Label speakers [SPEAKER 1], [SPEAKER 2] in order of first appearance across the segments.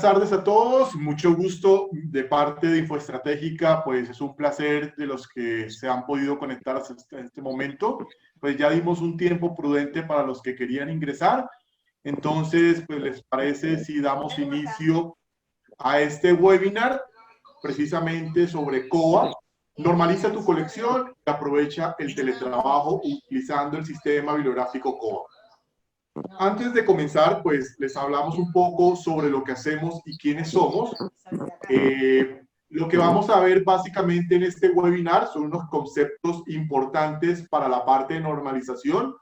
[SPEAKER 1] Buenas tardes a todos, mucho gusto de parte de Infoestratégica, pues es un placer de los que se han podido conectar hasta este momento, pues ya dimos un tiempo prudente para los que querían ingresar, entonces pues les parece si damos inicio a este webinar precisamente sobre COA. Normaliza tu colección y aprovecha el teletrabajo utilizando el sistema bibliográfico COA. Antes de comenzar, pues les hablamos un poco sobre lo que hacemos y quiénes somos. Lo que vamos a ver básicamente en este webinar son unos conceptos importantes para la parte de normalización.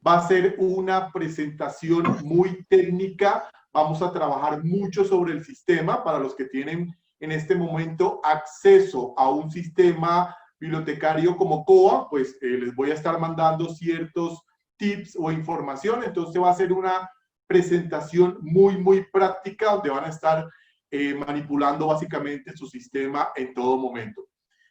[SPEAKER 1] Va a ser una presentación muy técnica. Vamos a trabajar mucho sobre el sistema para los que tienen en este momento acceso a un sistema bibliotecario como COA, pues les voy a estar mandando ciertos tips o información. Entonces va a ser una presentación muy práctica donde van a estar manipulando básicamente su sistema en todo momento.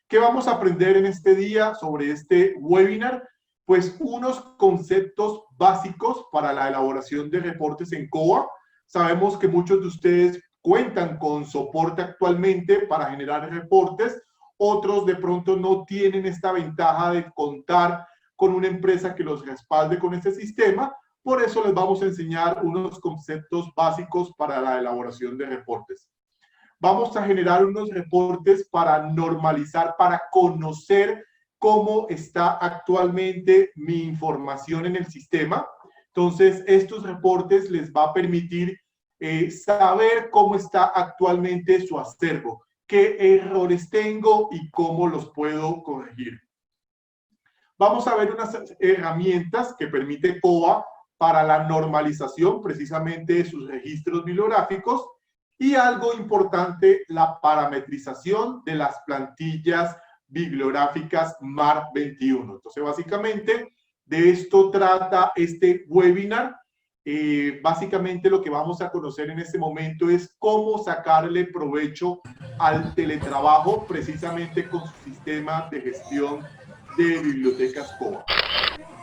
[SPEAKER 1] ¿Qué vamos a aprender en este día sobre este webinar? Pues unos conceptos básicos para la elaboración de reportes en COA. Sabemos que muchos de ustedes cuentan con soporte actualmente para generar reportes, otros de pronto no tienen esta ventaja de contar con una empresa que los respalde con este sistema. Por eso les vamos a enseñar unos conceptos básicos para la elaboración de reportes. Vamos a generar unos reportes para normalizar, para conocer cómo está actualmente mi información en el sistema. Entonces, estos reportes les va a permitir saber cómo está actualmente su acervo, qué errores tengo y cómo los puedo corregir. Vamos a ver unas herramientas que permite COA para la normalización precisamente de sus registros bibliográficos y algo importante, la parametrización de las plantillas bibliográficas MAR 21. Entonces, básicamente, de esto trata este webinar. Básicamente lo que vamos a conocer en este momento es cómo sacarle provecho al teletrabajo precisamente con su sistema de gestión de bibliotecas COA.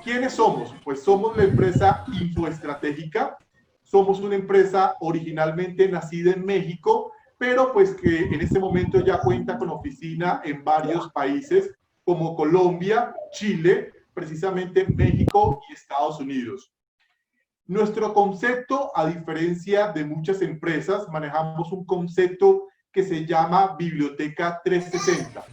[SPEAKER 1] ¿Quiénes somos? Pues somos la empresa Infoestratégica. Somos una empresa originalmente nacida en México, pero pues que en este momento ya cuenta con oficina en varios países como Colombia, Chile, precisamente México y Estados Unidos. Nuestro concepto, a diferencia de muchas empresas, manejamos un concepto que se llama Biblioteca 360.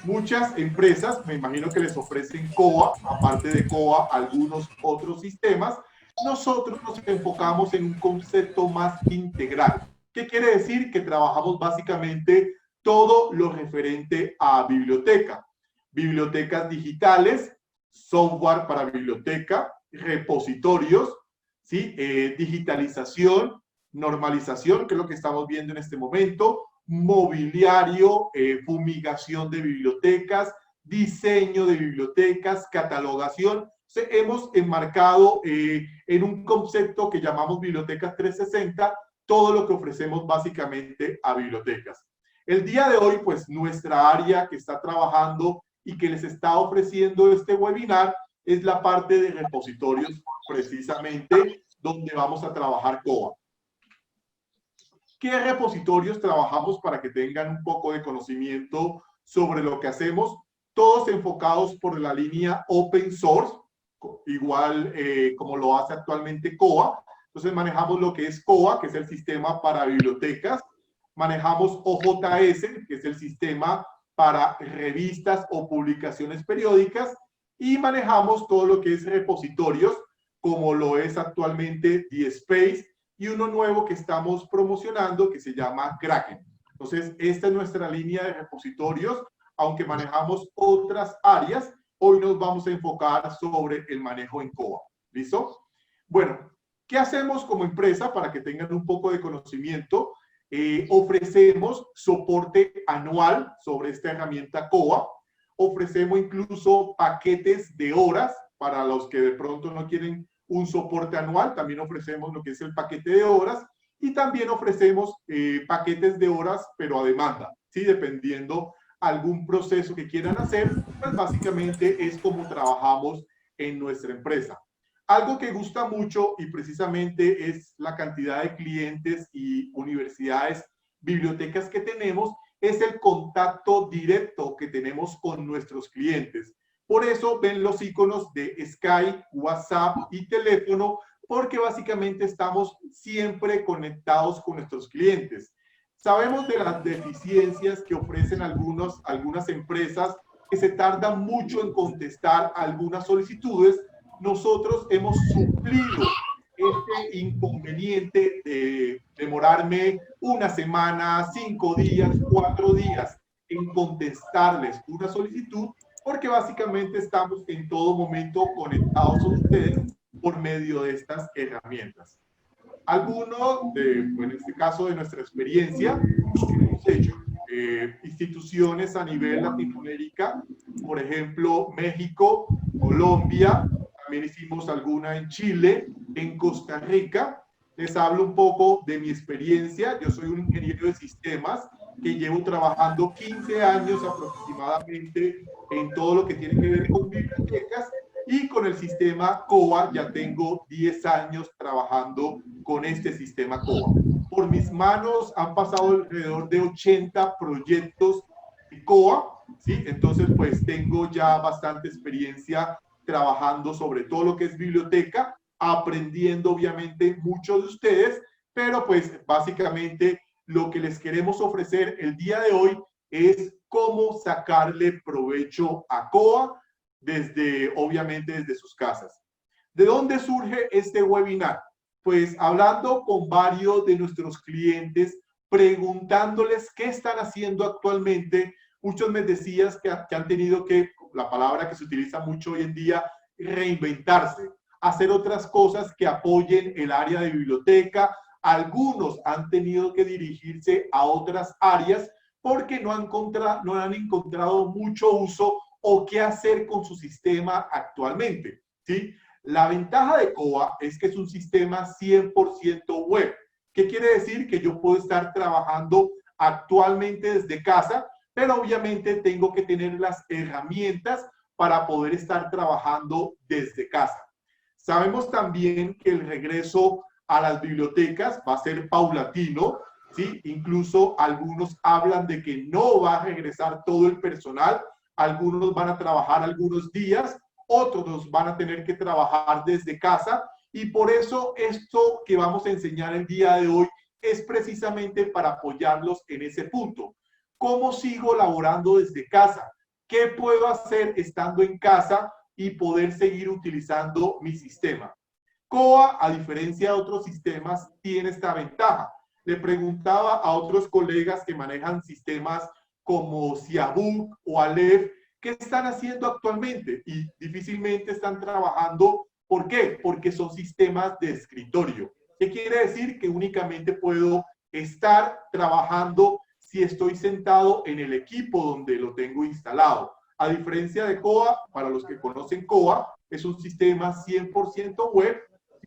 [SPEAKER 1] Muchas empresas, me imagino que les ofrecen COA, aparte de COA, algunos otros sistemas. Nosotros nos enfocamos en un concepto más integral. ¿Qué quiere decir? Que trabajamos básicamente todo lo referente a biblioteca. Bibliotecas digitales, software para biblioteca, repositorios, ¿sí? Digitalización, normalización, que es lo que estamos viendo en este momento, mobiliario, fumigación de bibliotecas, diseño de bibliotecas, catalogación. Hemos enmarcado en un concepto que llamamos Bibliotecas 360 todo lo que ofrecemos básicamente a bibliotecas. El día de hoy, pues nuestra área que está trabajando y que les está ofreciendo este webinar es la parte de repositorios, precisamente donde vamos a trabajar COA. ¿Qué repositorios trabajamos para que tengan un poco de conocimiento sobre lo que hacemos? Todos enfocados por la línea open source, igual como lo hace actualmente COA. Entonces manejamos lo que es COA, que es el sistema para bibliotecas. Manejamos OJS, que es el sistema para revistas o publicaciones periódicas. Y manejamos todo lo que es repositorios, como lo es actualmente DSpace, y uno nuevo que estamos promocionando que se llama Kraken. Entonces, esta es nuestra línea de repositorios, aunque manejamos otras áreas, hoy nos vamos a enfocar sobre el manejo en COA. ¿Listo? Bueno, ¿qué hacemos como empresa para que tengan un poco de conocimiento? Ofrecemos soporte anual sobre esta herramienta COA, ofrecemos incluso paquetes de horas para los que de pronto no quieren un soporte anual, también ofrecemos lo que es el paquete de horas y también ofrecemos paquetes de horas, pero a demanda, ¿sí? Dependiendo algún proceso que quieran hacer, pues básicamente es como trabajamos en nuestra empresa. Algo que gusta mucho y precisamente es la cantidad de clientes y universidades, bibliotecas que tenemos, es el contacto directo que tenemos con nuestros clientes. Por eso ven los iconos de Skype, WhatsApp y teléfono, porque básicamente estamos siempre conectados con nuestros clientes. Sabemos de las deficiencias que ofrecen algunas empresas que se tardan mucho en contestar algunas solicitudes. Nosotros hemos suplido este inconveniente de demorarme una semana, 5 días, 4 días en contestarles una solicitud, porque básicamente estamos en todo momento conectados con ustedes por medio de estas herramientas. Algunos, en este caso de nuestra experiencia, hemos hecho instituciones a nivel Latinoamérica, por ejemplo, México, Colombia, también hicimos alguna en Chile, en Costa Rica. Les hablo un poco de mi experiencia. Yo soy un ingeniero de sistemas que llevo trabajando 15 años aproximadamente en todo lo que tiene que ver con bibliotecas, y con el sistema COA ya tengo 10 años trabajando con este sistema COA. Por mis manos han pasado alrededor de 80 proyectos de COA, ¿sí? Entonces, pues tengo ya bastante experiencia trabajando sobre todo lo que es biblioteca, aprendiendo obviamente mucho de ustedes, pero pues básicamente lo que les queremos ofrecer el día de hoy es cómo sacarle provecho a COA obviamente desde sus casas. ¿De dónde surge este webinar? Pues hablando con varios de nuestros clientes, preguntándoles qué están haciendo actualmente. Muchos me decían que han tenido que, la palabra que se utiliza mucho hoy en día, reinventarse, hacer otras cosas que apoyen el área de biblioteca. Algunos han tenido que dirigirse a otras áreas porque no han encontrado mucho uso o qué hacer con su sistema actualmente, ¿sí? La ventaja de COA es que es un sistema 100% web. ¿Qué quiere decir? Que yo puedo estar trabajando actualmente desde casa, pero obviamente tengo que tener las herramientas para poder estar trabajando desde casa. Sabemos también que el regreso a las bibliotecas va a ser paulatino, ¿sí? Incluso algunos hablan de que no va a regresar todo el personal. Algunos van a trabajar algunos días, otros van a tener que trabajar desde casa, y por eso esto que vamos a enseñar el día de hoy es precisamente para apoyarlos en ese punto. ¿Cómo sigo laborando desde casa? ¿Qué puedo hacer estando en casa y poder seguir utilizando mi sistema? COA, a diferencia de otros sistemas, tiene esta ventaja. Le preguntaba a otros colegas que manejan sistemas como Siabook o Aleph, ¿qué están haciendo actualmente? Y difícilmente están trabajando. ¿Por qué? Porque son sistemas de escritorio. ¿Qué quiere decir? Que únicamente puedo estar trabajando si estoy sentado en el equipo donde lo tengo instalado. A diferencia de COA, para los que conocen COA, es un sistema 100% web.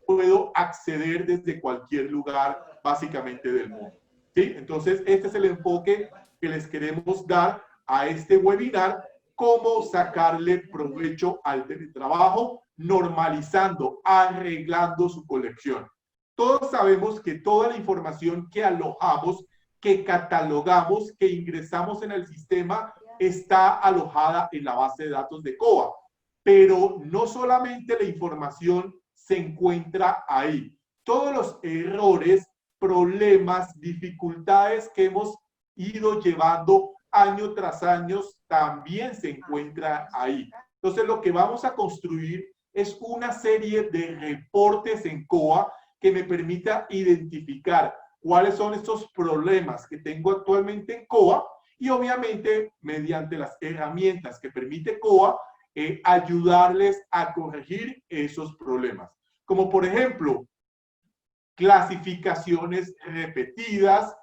[SPEAKER 1] Puedo acceder desde cualquier lugar básicamente del mundo, ¿sí? Entonces, este es el enfoque que les queremos dar a este webinar: cómo sacarle provecho al teletrabajo, normalizando, arreglando su colección. Todos sabemos que toda la información que alojamos, que catalogamos, que ingresamos en el sistema, está alojada en la base de datos de COA. Pero no solamente la información se encuentra ahí. Todos los errores, problemas, dificultades que hemos ido llevando año tras año también se encuentran ahí. Entonces, lo que vamos a construir es una serie de reportes en COA que me permita identificar cuáles son estos problemas que tengo actualmente en COA, y obviamente mediante las herramientas que permite COA, ayudarles a corregir esos problemas. Como por ejemplo, clasificaciones repetidas,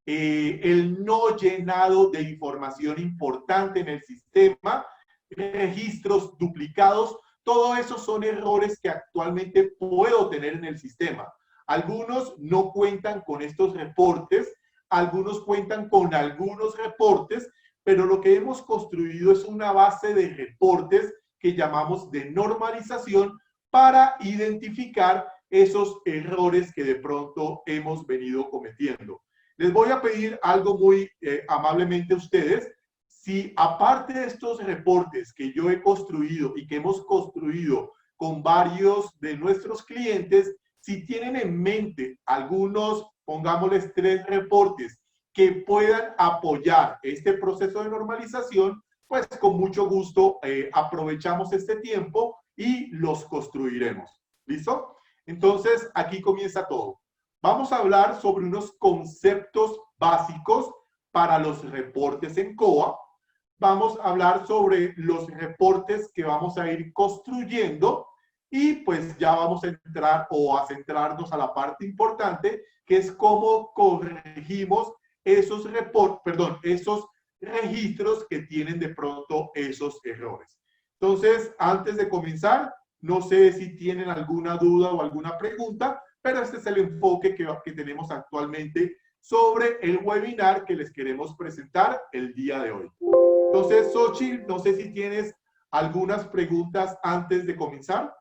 [SPEAKER 1] el no llenado de información importante en el sistema, registros duplicados. Todo eso son errores que actualmente puedo tener en el sistema. Algunos no cuentan con estos reportes, algunos cuentan con algunos reportes, pero lo que hemos construido es una base de reportes que llamamos de normalización, para identificar esos errores que de pronto hemos venido cometiendo. Les voy a pedir algo muy amablemente a ustedes. Si aparte de estos reportes que yo he construido y que hemos construido con varios de nuestros clientes, si tienen en mente algunos, pongámosles 3 reportes que puedan apoyar este proceso de normalización, pues con mucho gusto aprovechamos este tiempo y los construiremos. ¿Listo? Entonces, aquí comienza todo. Vamos a hablar sobre unos conceptos básicos para los reportes en COA. Vamos a hablar sobre los reportes que vamos a ir construyendo y pues ya vamos a entrar o a centrarnos a la parte importante, que es cómo corregimos esos esos registros que tienen de pronto esos errores. Entonces, antes de comenzar, no sé si tienen alguna duda o alguna pregunta, pero este es el enfoque que tenemos actualmente sobre el webinar que les queremos presentar el día de hoy. Entonces, Xochitl, no sé si tienes algunas preguntas antes de comenzar.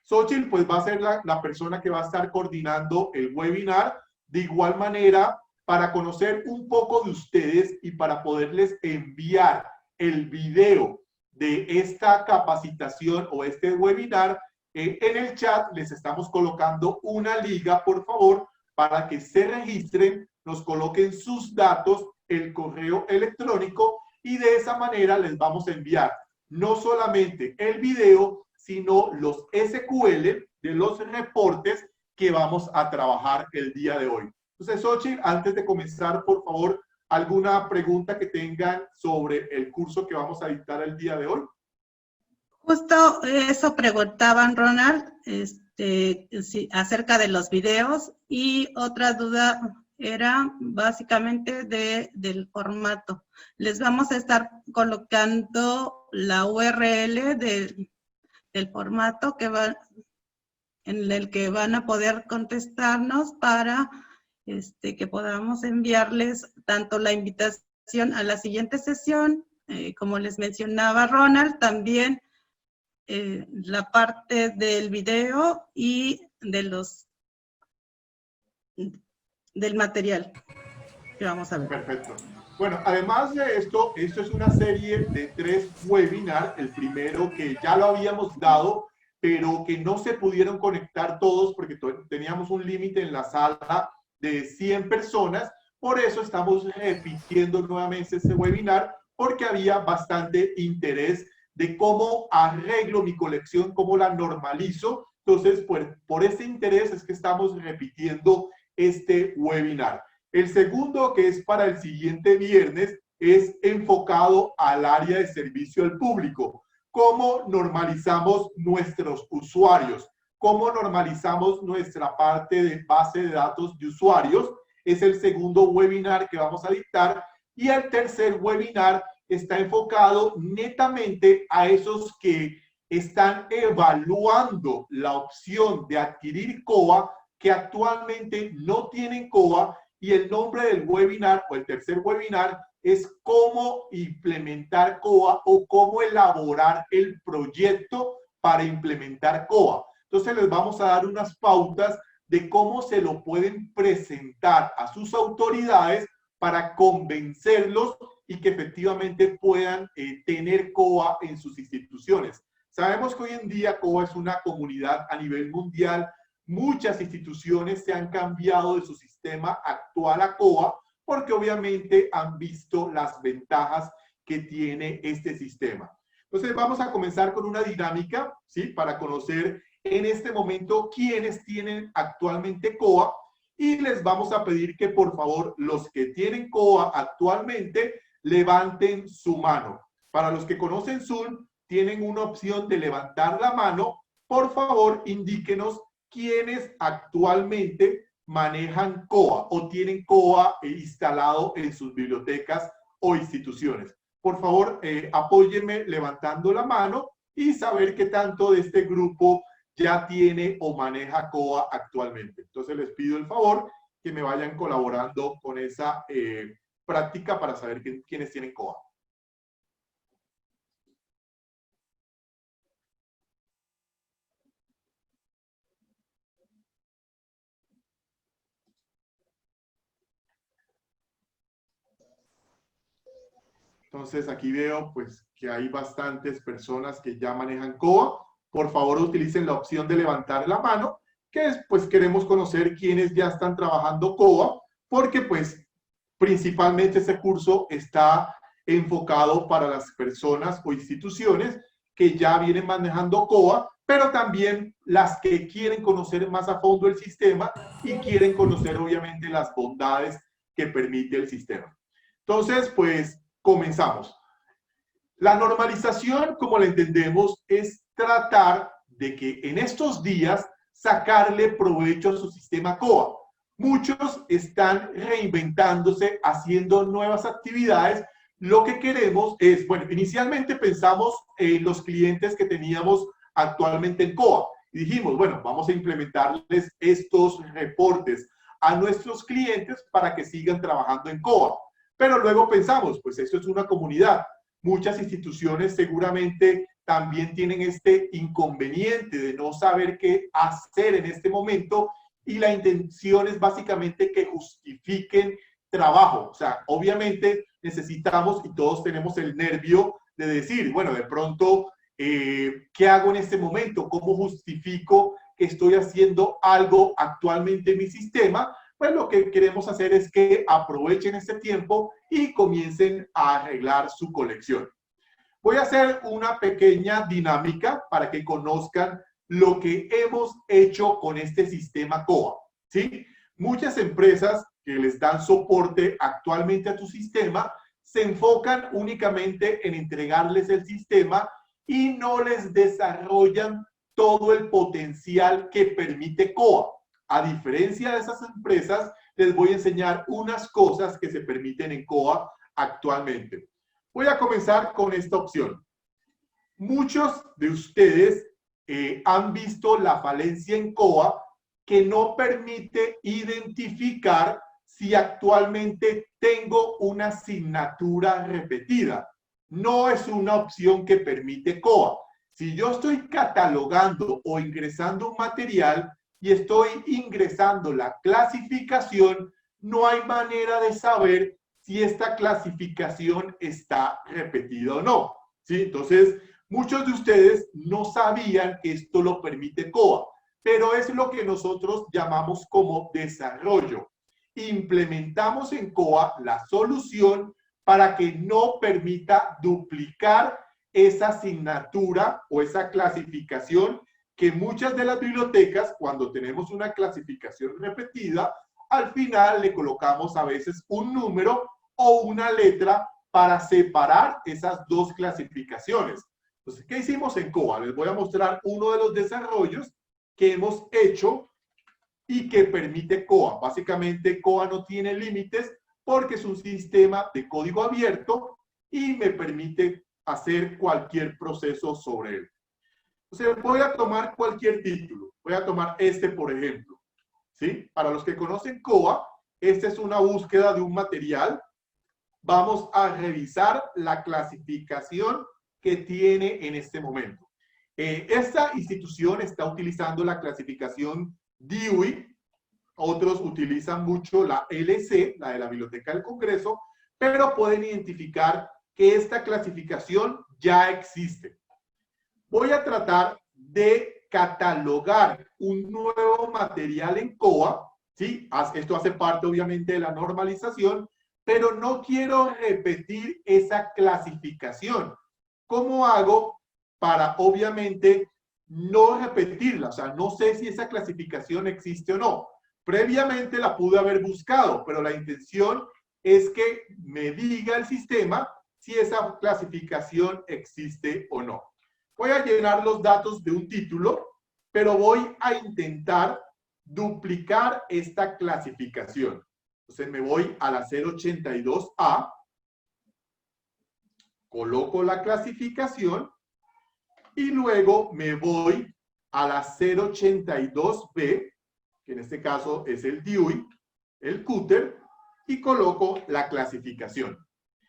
[SPEAKER 1] Xochitl, pues va a ser la persona que va a estar coordinando el webinar. De igual manera, para conocer un poco de ustedes y para poderles enviar el video de esta capacitación o este webinar, en el chat les estamos colocando una liga, por favor, para que se registren, nos coloquen sus datos, el correo electrónico y de esa manera les vamos a enviar no solamente el video, sino los SQL de los reportes que vamos a trabajar el día de hoy. Entonces, Xochitl, antes de comenzar, por favor, ¿alguna pregunta que tengan sobre el curso que vamos a dictar el día de hoy?
[SPEAKER 2] Justo eso preguntaban, Ronald, sí, acerca de los videos, y otra duda era básicamente del formato. Les vamos a estar colocando la URL del formato en el que van a poder contestarnos para que podamos enviarles tanto la invitación a la siguiente sesión, como les mencionaba Ronald, también la parte del video y del material que vamos a ver.
[SPEAKER 1] Perfecto. Bueno, además de esto es una serie de 3 webinars. El primero que ya lo habíamos dado, pero que no se pudieron conectar todos porque teníamos un límite en la sala de 100 personas. Por eso estamos repitiendo nuevamente ese webinar, porque había bastante interés de cómo arreglo mi colección, cómo la normalizo. Entonces, por ese interés es que estamos repitiendo este webinar. El segundo, que es para el siguiente viernes, es enfocado al área de servicio al público. ¿Cómo normalizamos nuestros usuarios? ¿Cómo normalizamos nuestra parte de base de datos de usuarios? Es el segundo webinar que vamos a dictar. Y el tercer webinar está enfocado netamente a esos que están evaluando la opción de adquirir COA, que actualmente no tienen COA, y el nombre del webinar o el tercer webinar es cómo implementar COA o cómo elaborar el proyecto para implementar COA. Entonces les vamos a dar unas pautas de cómo se lo pueden presentar a sus autoridades para convencerlos y que efectivamente puedan tener COA en sus instituciones. Sabemos que hoy en día COA es una comunidad a nivel mundial. Muchas instituciones se han cambiado de su sistema actual a COA porque obviamente han visto las ventajas que tiene este sistema. Entonces vamos a comenzar con una dinámica, ¿sí? Para conocer en este momento quiénes tienen actualmente COA, y les vamos a pedir que por favor los que tienen COA actualmente levanten su mano. Para los que conocen Zoom, tienen una opción de levantar la mano. Por favor, indíquenos quiénes actualmente manejan COA o tienen COA instalado en sus bibliotecas o instituciones. Por favor, apóyenme levantando la mano y saber qué tanto de este grupo ya tiene o maneja COA actualmente. Entonces les pido el favor que me vayan colaborando con esa práctica para saber quiénes tienen COA. Entonces aquí veo pues que hay bastantes personas que ya manejan COA. Por favor utilicen la opción de levantar la mano, que es pues queremos conocer quiénes ya están trabajando COA, porque pues principalmente este curso está enfocado para las personas o instituciones que ya vienen manejando COA, pero también las que quieren conocer más a fondo el sistema y quieren conocer obviamente las bondades que permite el sistema. Entonces, pues comenzamos. La normalización, como la entendemos, es tratar de que en estos días sacarle provecho a su sistema COA. Muchos están reinventándose, haciendo nuevas actividades. Lo que queremos es, bueno, inicialmente pensamos en los clientes que teníamos actualmente en COA y dijimos, bueno, vamos a implementarles estos reportes a nuestros clientes para que sigan trabajando en COA. Pero luego pensamos, pues esto es una comunidad. Muchas instituciones seguramente también tienen este inconveniente de no saber qué hacer en este momento y la intención es básicamente que justifiquen trabajo. O sea, obviamente necesitamos y todos tenemos el nervio de decir, bueno, de pronto, ¿qué hago en este momento? ¿Cómo justifico que estoy haciendo algo actualmente en mi sistema? Pues lo que queremos hacer es que aprovechen este tiempo y comiencen a arreglar su colección. Voy a hacer una pequeña dinámica para que conozcan lo que hemos hecho con este sistema COA, ¿sí? Muchas empresas que les dan soporte actualmente a tu sistema se enfocan únicamente en entregarles el sistema y no les desarrollan todo el potencial que permite COA. A diferencia de esas empresas, les voy a enseñar unas cosas que se permiten en COA actualmente. Voy a comenzar con esta opción. Muchos de ustedes han visto la falencia en COA que no permite identificar si actualmente tengo una asignatura repetida. No es una opción que permite COA. Si yo estoy catalogando o ingresando un material, y estoy ingresando la clasificación, no hay manera de saber si esta clasificación está repetida o no, ¿sí? Entonces, muchos de ustedes no sabían que esto lo permite COA, pero es lo que nosotros llamamos como desarrollo. Implementamos en COA la solución para que no permita duplicar esa asignatura o esa clasificación que muchas de las bibliotecas, cuando tenemos una clasificación repetida, al final le colocamos a veces un número o una letra para separar esas dos clasificaciones. Entonces, ¿qué hicimos en COA? Les voy a mostrar uno de los desarrollos que hemos hecho y que permite COA. Básicamente, COA no tiene límites porque es un sistema de código abierto y me permite hacer cualquier proceso sobre él. Entonces, voy a tomar cualquier título. Voy a tomar este, por ejemplo. ¿Sí? Para los que conocen COA, esta es una búsqueda de un material. Vamos a revisar la clasificación que tiene en este momento. Esta institución está utilizando la clasificación DEWI. Otros utilizan mucho la LC, la de la Biblioteca del Congreso, pero pueden identificar que esta clasificación ya existe. Voy a tratar de catalogar un nuevo material en COA, ¿sí? Esto hace parte obviamente de la normalización, pero no quiero repetir esa clasificación. ¿Cómo hago para obviamente no repetirla? O sea, no sé si esa clasificación existe o no. Previamente la pude haber buscado, pero la intención es que me diga el sistema si esa clasificación existe o no. Voy a llenar los datos de un título, pero voy a intentar duplicar esta clasificación. Entonces me voy a la 082A, coloco la clasificación y luego me voy a la 082B, que en este caso es el DEWI, el Cutter, y coloco la clasificación.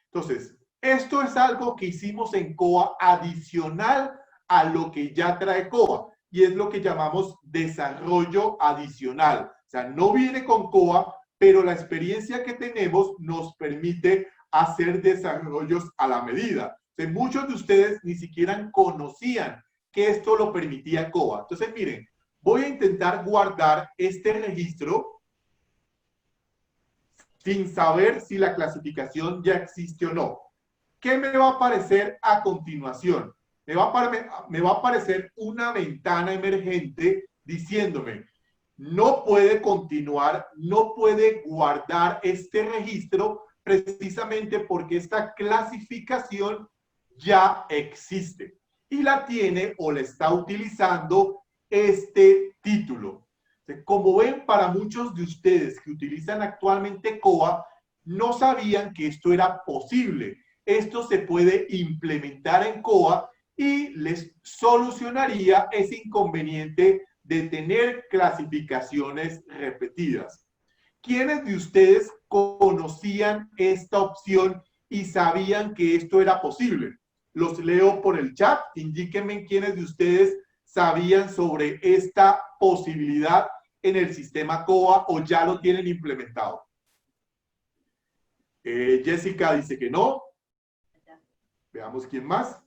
[SPEAKER 1] Entonces, esto es algo que hicimos en COA adicional a lo que ya trae COA, y es lo que llamamos desarrollo adicional. O sea, no viene con COA, pero la experiencia que tenemos nos permite hacer desarrollos a la medida. Entonces, muchos de ustedes ni siquiera conocían que esto lo permitía COA. Entonces, miren, voy a intentar guardar este registro sin saber si la clasificación ya existe o no. ¿Qué me va a aparecer a continuación? Me va a aparecer una ventana emergente diciéndome, no puede continuar, no puede guardar este registro precisamente porque esta clasificación ya existe y la tiene o la está utilizando este título. Como ven, para muchos de ustedes que utilizan actualmente COA, no sabían que esto era posible. Esto se puede implementar en COA y les solucionaría ese inconveniente de tener clasificaciones repetidas. ¿Quiénes de ustedes conocían esta opción y sabían que esto era posible? Los leo por el chat. Indíquenme quiénes de ustedes sabían sobre esta posibilidad en el sistema COA o ya lo tienen implementado. Jessica dice que no. Veamos quién más.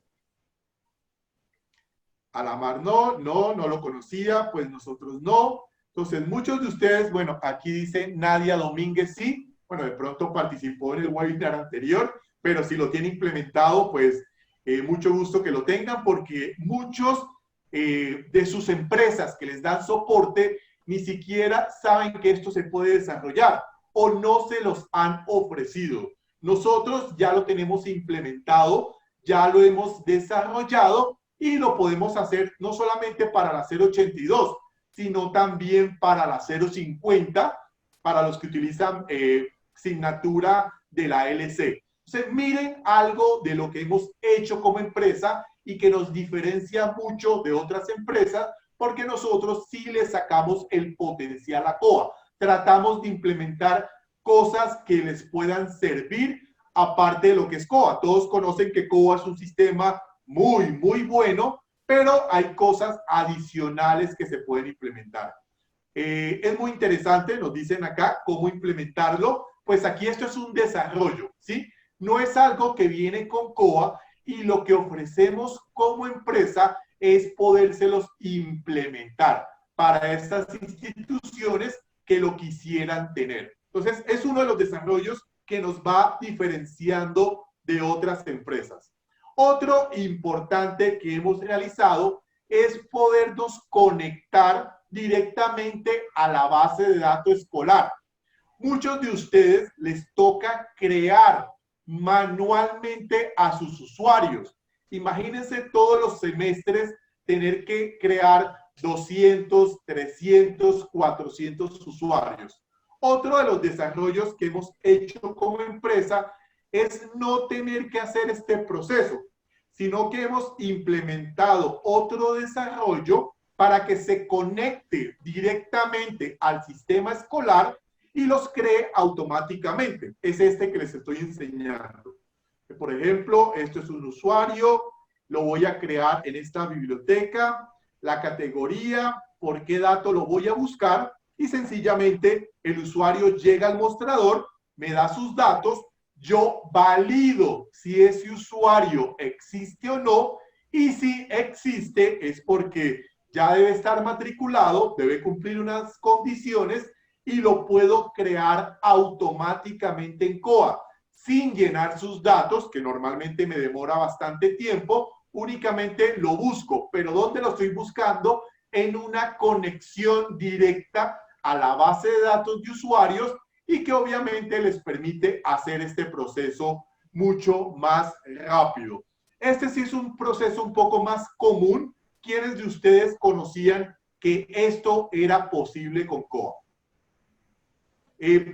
[SPEAKER 1] Alamar no lo conocía, pues nosotros no. Entonces, muchos de ustedes, bueno, aquí dice Nadia Domínguez sí. Bueno, de pronto participó en el webinar anterior, pero si lo tiene implementado, pues mucho gusto que lo tengan porque muchos de sus empresas que les dan soporte ni siquiera saben que esto se puede desarrollar o no se los han ofrecido. Nosotros ya lo tenemos implementado, ya lo hemos desarrollado y lo podemos hacer no solamente para la 082, sino también para la 050, para los que utilizan asignatura de la LC. Entonces, miren algo de lo que hemos hecho como empresa y que nos diferencia mucho de otras empresas, porque nosotros sí le sacamos el potencial a COA. Tratamos de implementar cosas que les puedan servir aparte de lo que es COA. Todos conocen que COA es un sistema muy bueno, pero hay cosas adicionales que se pueden implementar. Es muy interesante, nos dicen acá, cómo implementarlo. Pues aquí esto es un desarrollo, ¿sí? No es algo que viene con COA y lo que ofrecemos como empresa es podérselos implementar para estas instituciones que lo quisieran tener. Entonces, es uno de los desarrollos que nos va diferenciando de otras empresas. Otro importante que hemos realizado es podernos conectar directamente a la base de datos escolar. Muchos de ustedes les toca crear manualmente a sus usuarios. Imagínense todos los semestres tener que crear 200, 300, 400 usuarios. Otro de los desarrollos que hemos hecho como empresa es no tener que hacer este proceso, sino que hemos implementado otro desarrollo para que se conecte directamente al sistema escolar y los cree automáticamente. Es este que les estoy enseñando. Por ejemplo, esto es un usuario, lo voy a crear en esta biblioteca, la categoría, por qué dato lo voy a buscar y sencillamente el usuario llega al mostrador, me da sus datos, yo valido si ese usuario existe o no y si existe es porque ya debe estar matriculado, debe cumplir unas condiciones y lo puedo crear automáticamente en COA, sin llenar sus datos, que normalmente me demora bastante tiempo, únicamente lo busco. ¿Pero dónde lo estoy buscando? En una conexión directa a la base de datos de usuarios y que obviamente les permite hacer este proceso mucho más rápido. Este sí es un proceso un poco más común. ¿Quiénes de ustedes conocían que esto era posible con COA?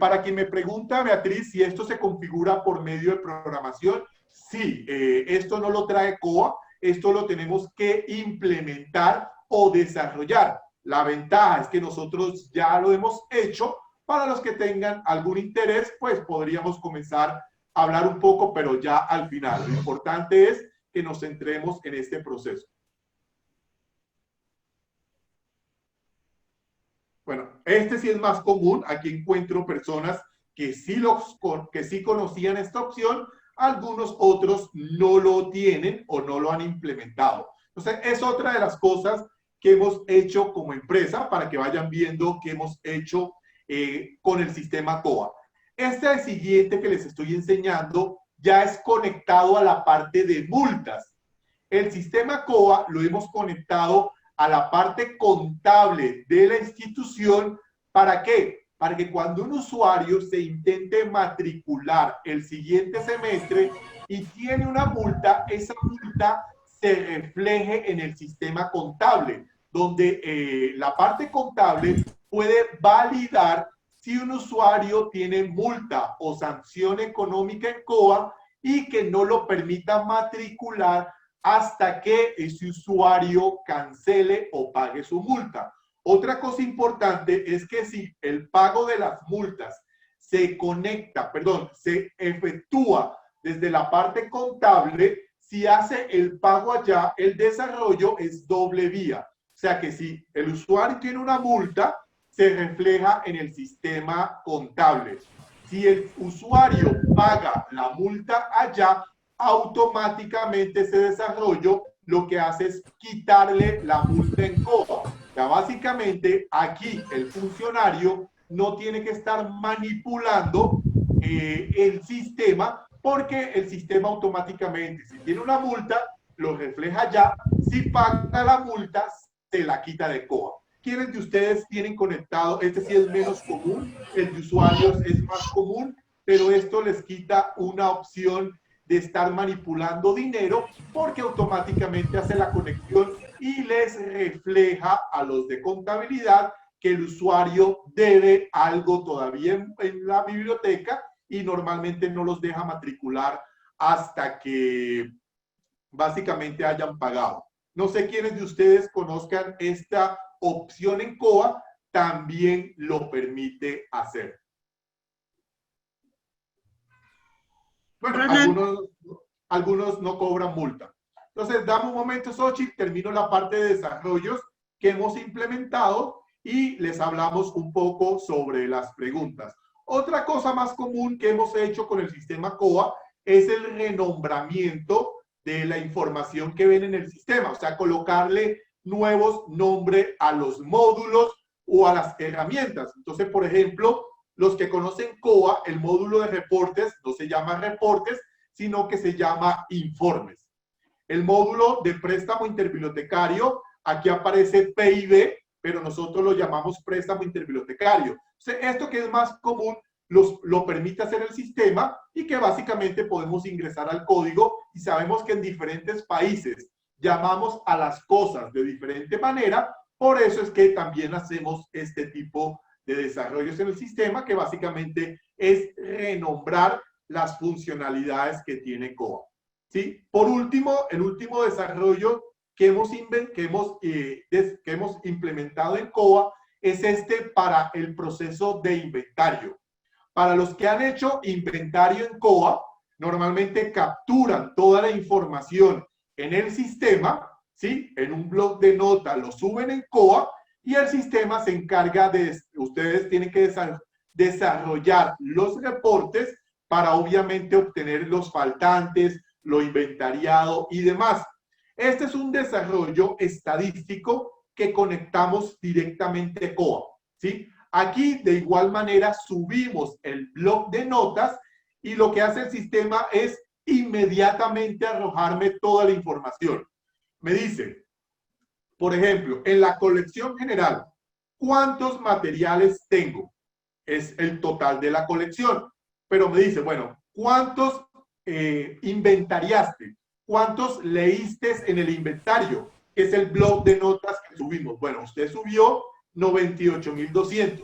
[SPEAKER 1] Para quien me pregunta, Beatriz, si esto se configura por medio de programación, sí, esto no lo trae COA, esto lo tenemos que implementar o desarrollar. La ventaja es que nosotros ya lo hemos hecho. Para los que tengan algún interés, pues podríamos comenzar a hablar un poco, pero ya al final. Lo importante es que nos centremos en este proceso. Bueno, este sí es más común. Aquí encuentro personas que sí conocían esta opción, algunos otros no lo tienen o no lo han implementado. Entonces, es otra de las cosas que hemos hecho como empresa para que vayan viendo qué hemos hecho con el sistema COA. Este siguiente que les estoy enseñando ya es conectado a la parte de multas. El sistema COA lo hemos conectado a la parte contable de la institución. ¿Para qué? Para que cuando un usuario se intente matricular el siguiente semestre y tiene una multa, esa multa se refleje en el sistema contable, donde la parte contable puede validar si un usuario tiene multa o sanción económica en COA y que no lo permita matricular hasta que ese usuario cancele o pague su multa. Otra cosa importante es que si el pago de las multas se efectúa desde la parte contable, si hace el pago allá, el desarrollo es doble vía. O sea que si el usuario tiene una multa, se refleja en el sistema contable. Si el usuario paga la multa allá, automáticamente ese desarrollo lo que hace es quitarle la multa en COA. Ya básicamente aquí el funcionario no tiene que estar manipulando el sistema, porque el sistema automáticamente, si tiene una multa, lo refleja ya. Si paga la multa, se la quita de COA. ¿Quiénes de ustedes tienen conectado? Este sí es menos común, el de usuarios es más común, pero esto les quita una opción de estar manipulando dinero, porque automáticamente hace la conexión y les refleja a los de contabilidad que el usuario debe algo todavía en la biblioteca y normalmente no los deja matricular hasta que básicamente hayan pagado. No sé quiénes de ustedes conozcan esta opción en COA, también lo permite hacer. Bueno, algunos no cobran multa. Entonces, dame un momento, Xochitl, termino la parte de desarrollos que hemos implementado y les hablamos un poco sobre las preguntas. Otra cosa más común que hemos hecho con el sistema COA es el renombramiento de la información que ven en el sistema, o sea, colocarle nuevos nombres a los módulos o a las herramientas. Entonces, por ejemplo, los que conocen COA, el módulo de reportes no se llama reportes, sino que se llama informes. El módulo de préstamo interbibliotecario, aquí aparece PIB, pero nosotros lo llamamos préstamo interbibliotecario. Esto que es más común lo permite hacer el sistema y que básicamente podemos ingresar al código y sabemos que en diferentes países llamamos a las cosas de diferente manera, por eso es que también hacemos este tipo de desarrollos en el sistema, que básicamente es renombrar las funcionalidades que tiene COA. ¿Sí? Por último, el último desarrollo que hemos implementado en COA es este para el proceso de inventario. Para los que han hecho inventario en COA, normalmente capturan toda la información en el sistema, ¿sí? En un bloc de notas lo suben en COA y el sistema se encarga de, ustedes tienen que desarrollar los reportes para obviamente obtener los faltantes, lo inventariado y demás. Este es un desarrollo estadístico que conectamos directamente a COA, ¿sí? Aquí, de igual manera, subimos el bloc de notas y lo que hace el sistema es inmediatamente arrojarme toda la información. Me dice, por ejemplo, en la colección general, ¿cuántos materiales tengo? Es el total de la colección. Pero me dice, bueno, ¿cuántos inventariaste? ¿Cuántos leíste en el inventario? Que es el bloc de notas que subimos. Bueno, usted subió 98.200.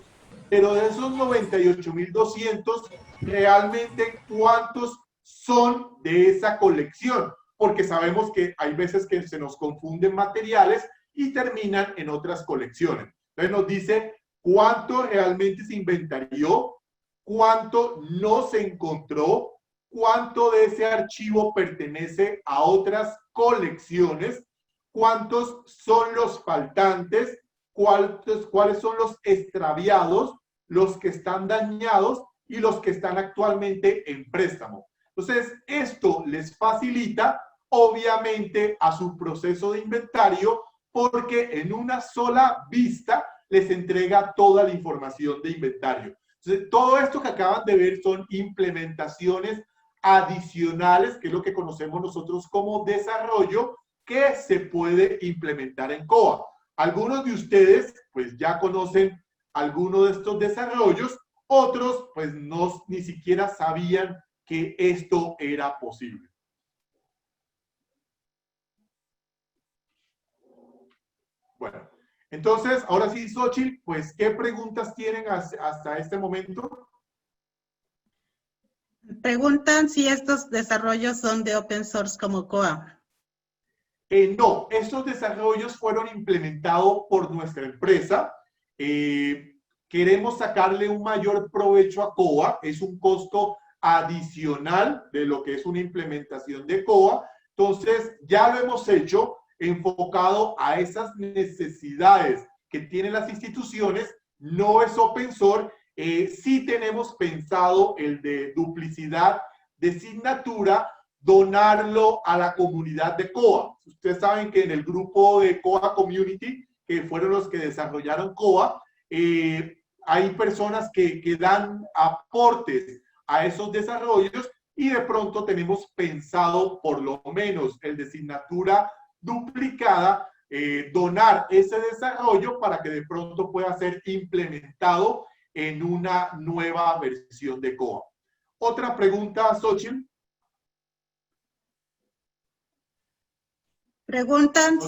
[SPEAKER 1] Pero de esos 98.200, realmente, ¿cuántos son de esa colección? Porque sabemos que hay veces que se nos confunden materiales y terminan en otras colecciones. Entonces nos dice cuánto realmente se inventarió, cuánto no se encontró, cuánto de ese archivo pertenece a otras colecciones, cuántos son los faltantes, cuáles son los extraviados, los que están dañados y los que están actualmente en préstamo. Entonces, esto les facilita, obviamente, a su proceso de inventario, porque en una sola vista les entrega toda la información de inventario. Entonces, todo esto que acaban de ver son implementaciones adicionales, que es lo que conocemos nosotros como desarrollo, que se puede implementar en COA. Algunos de ustedes, pues ya conocen algunos de estos desarrollos, otros, pues no, ni siquiera sabían que esto era posible. Bueno, entonces, ahora sí, Xochitl, pues, ¿qué preguntas tienen hasta este momento?
[SPEAKER 2] Preguntan si estos desarrollos son de open source como COA.
[SPEAKER 1] No, estos desarrollos fueron implementados por nuestra empresa. Queremos sacarle un mayor provecho a COA. Es un costo adicional de lo que es una implementación de COA. Entonces, ya lo hemos hecho enfocado a esas necesidades que tienen las instituciones. No es open source. Sí tenemos pensado el de duplicidad de asignatura, donarlo a la comunidad de COA. Ustedes saben que en el grupo de COA Community, que fueron los que desarrollaron COA, hay personas que dan aportes a esos desarrollos y de pronto tenemos pensado por lo menos el de asignatura duplicada, donar ese desarrollo para que de pronto pueda ser implementado en una nueva versión de COA. Otra pregunta, Xochitl.
[SPEAKER 2] Preguntan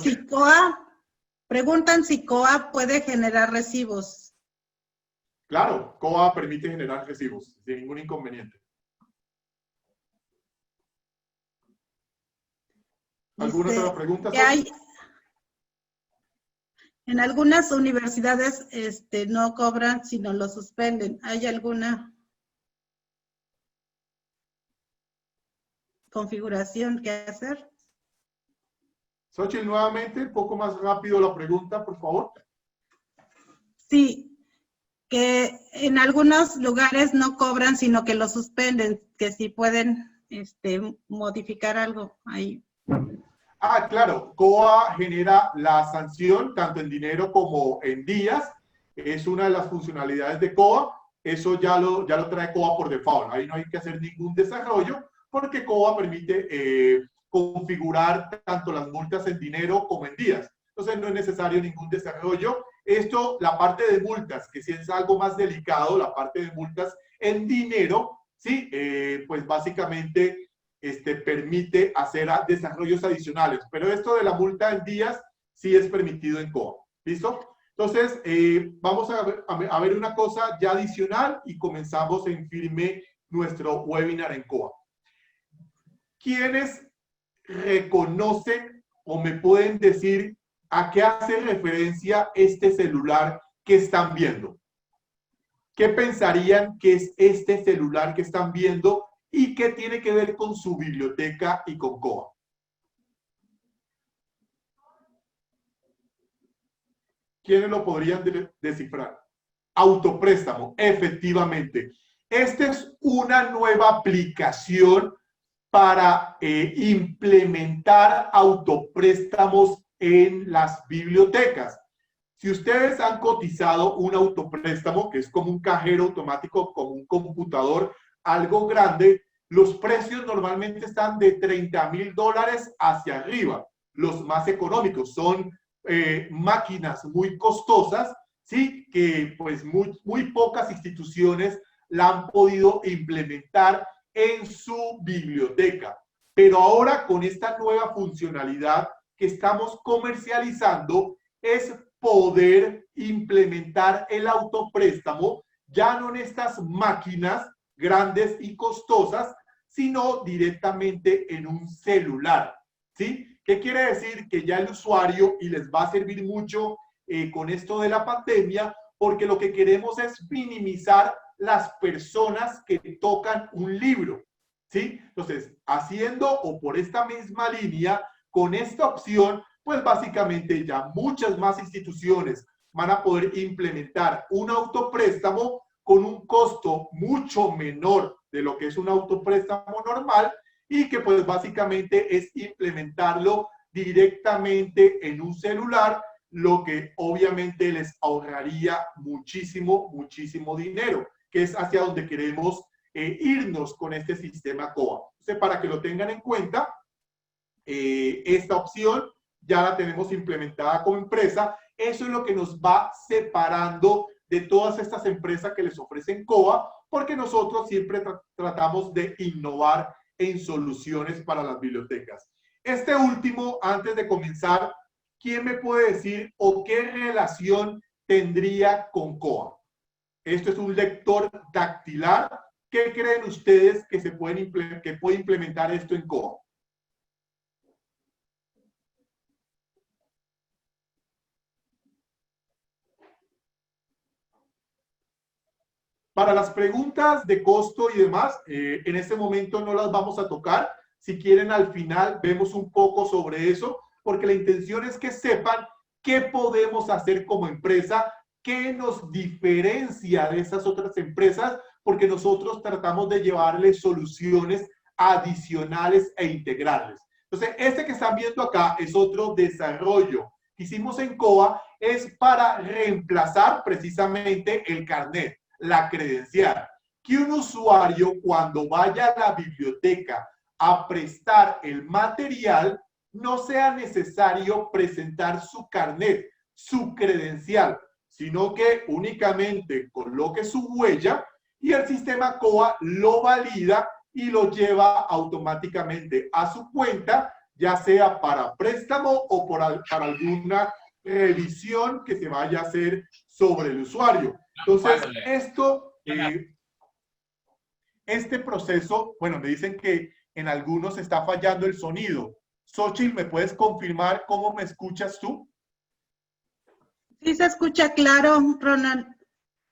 [SPEAKER 2] si COA puede generar recibos.
[SPEAKER 1] Claro, COA permite generar recibos sin ningún inconveniente. ¿Alguna otra pregunta?
[SPEAKER 2] En algunas universidades no cobran, sino lo suspenden. ¿Hay alguna configuración que hacer?
[SPEAKER 1] Xochitl, nuevamente, un poco más rápido la pregunta, por favor.
[SPEAKER 2] Sí, que en algunos lugares no cobran, sino que lo suspenden, que si pueden modificar algo ahí.
[SPEAKER 1] Ah, claro, COA genera la sanción tanto en dinero como en días. Es una de las funcionalidades de COA. Eso ya lo trae COA por default. Ahí no hay que hacer ningún desarrollo porque COA permite configurar tanto las multas en dinero como en días. Entonces no es necesario ningún desarrollo. Esto, la parte de multas, que sí es algo más delicado, la parte de multas en dinero, sí, pues básicamente permite hacer desarrollos adicionales. Pero esto de la multa en días sí es permitido en COA. ¿Listo? Entonces, vamos a ver una cosa ya adicional y comenzamos en firme nuestro webinar en COA. ¿Quiénes reconocen o me pueden decir a qué hace referencia este celular que están viendo? ¿Qué pensarían que es este celular que están viendo y qué tiene que ver con su biblioteca y con COA? ¿Quiénes lo podrían descifrar? Autopréstamo, efectivamente. Esta es una nueva aplicación para implementar autopréstamos en las bibliotecas. Si ustedes han cotizado un autopréstamo, que es como un cajero automático, como un computador, algo grande, los precios normalmente están de $30,000 hacia arriba. Los más económicos son máquinas muy costosas, ¿sí? Que pues muy pocas instituciones la han podido implementar en su biblioteca. Pero ahora con esta nueva funcionalidad que estamos comercializando es poder implementar el autopréstamo ya no en estas máquinas grandes y costosas, sino directamente en un celular, ¿sí? ¿Qué quiere decir? Que ya el usuario, y les va a servir mucho con esto de la pandemia, porque lo que queremos es minimizar las personas que tocan un libro, ¿sí? Entonces, haciendo o por esta misma línea, con esta opción, pues básicamente ya muchas más instituciones van a poder implementar un autopréstamo con un costo mucho menor de lo que es un autopréstamo normal y que pues básicamente es implementarlo directamente en un celular, lo que obviamente les ahorraría muchísimo, muchísimo dinero, que es hacia donde queremos irnos con este sistema COA. Entonces, para que lo tengan en cuenta, esta opción ya la tenemos implementada como empresa. Eso es lo que nos va separando de todas estas empresas que les ofrecen COA, porque nosotros siempre tratamos de innovar en soluciones para las bibliotecas. Este último, antes de comenzar, ¿quién me puede decir o qué relación tendría con COA? Esto es un lector dactilar. ¿Qué creen ustedes que puede implementar esto en COA? Para las preguntas de costo y demás, en este momento no las vamos a tocar. Si quieren, al final vemos un poco sobre eso, porque la intención es que sepan qué podemos hacer como empresa, qué nos diferencia de esas otras empresas, porque nosotros tratamos de llevarles soluciones adicionales e integrales. Entonces, este que están viendo acá es otro desarrollo que hicimos en COA, es para reemplazar precisamente el carnet, la credencial. Que un usuario, cuando vaya a la biblioteca a prestar el material, no sea necesario presentar su carnet, su credencial, sino que únicamente coloque su huella y el sistema COA lo valida y lo lleva automáticamente a su cuenta, ya sea para préstamo o para alguna revisión que se vaya a hacer sobre el usuario. Entonces, este proceso, bueno, me dicen que en algunos está fallando el sonido. Xochitl, ¿me puedes confirmar cómo me escuchas tú?
[SPEAKER 2] Sí, se escucha claro, Ronald.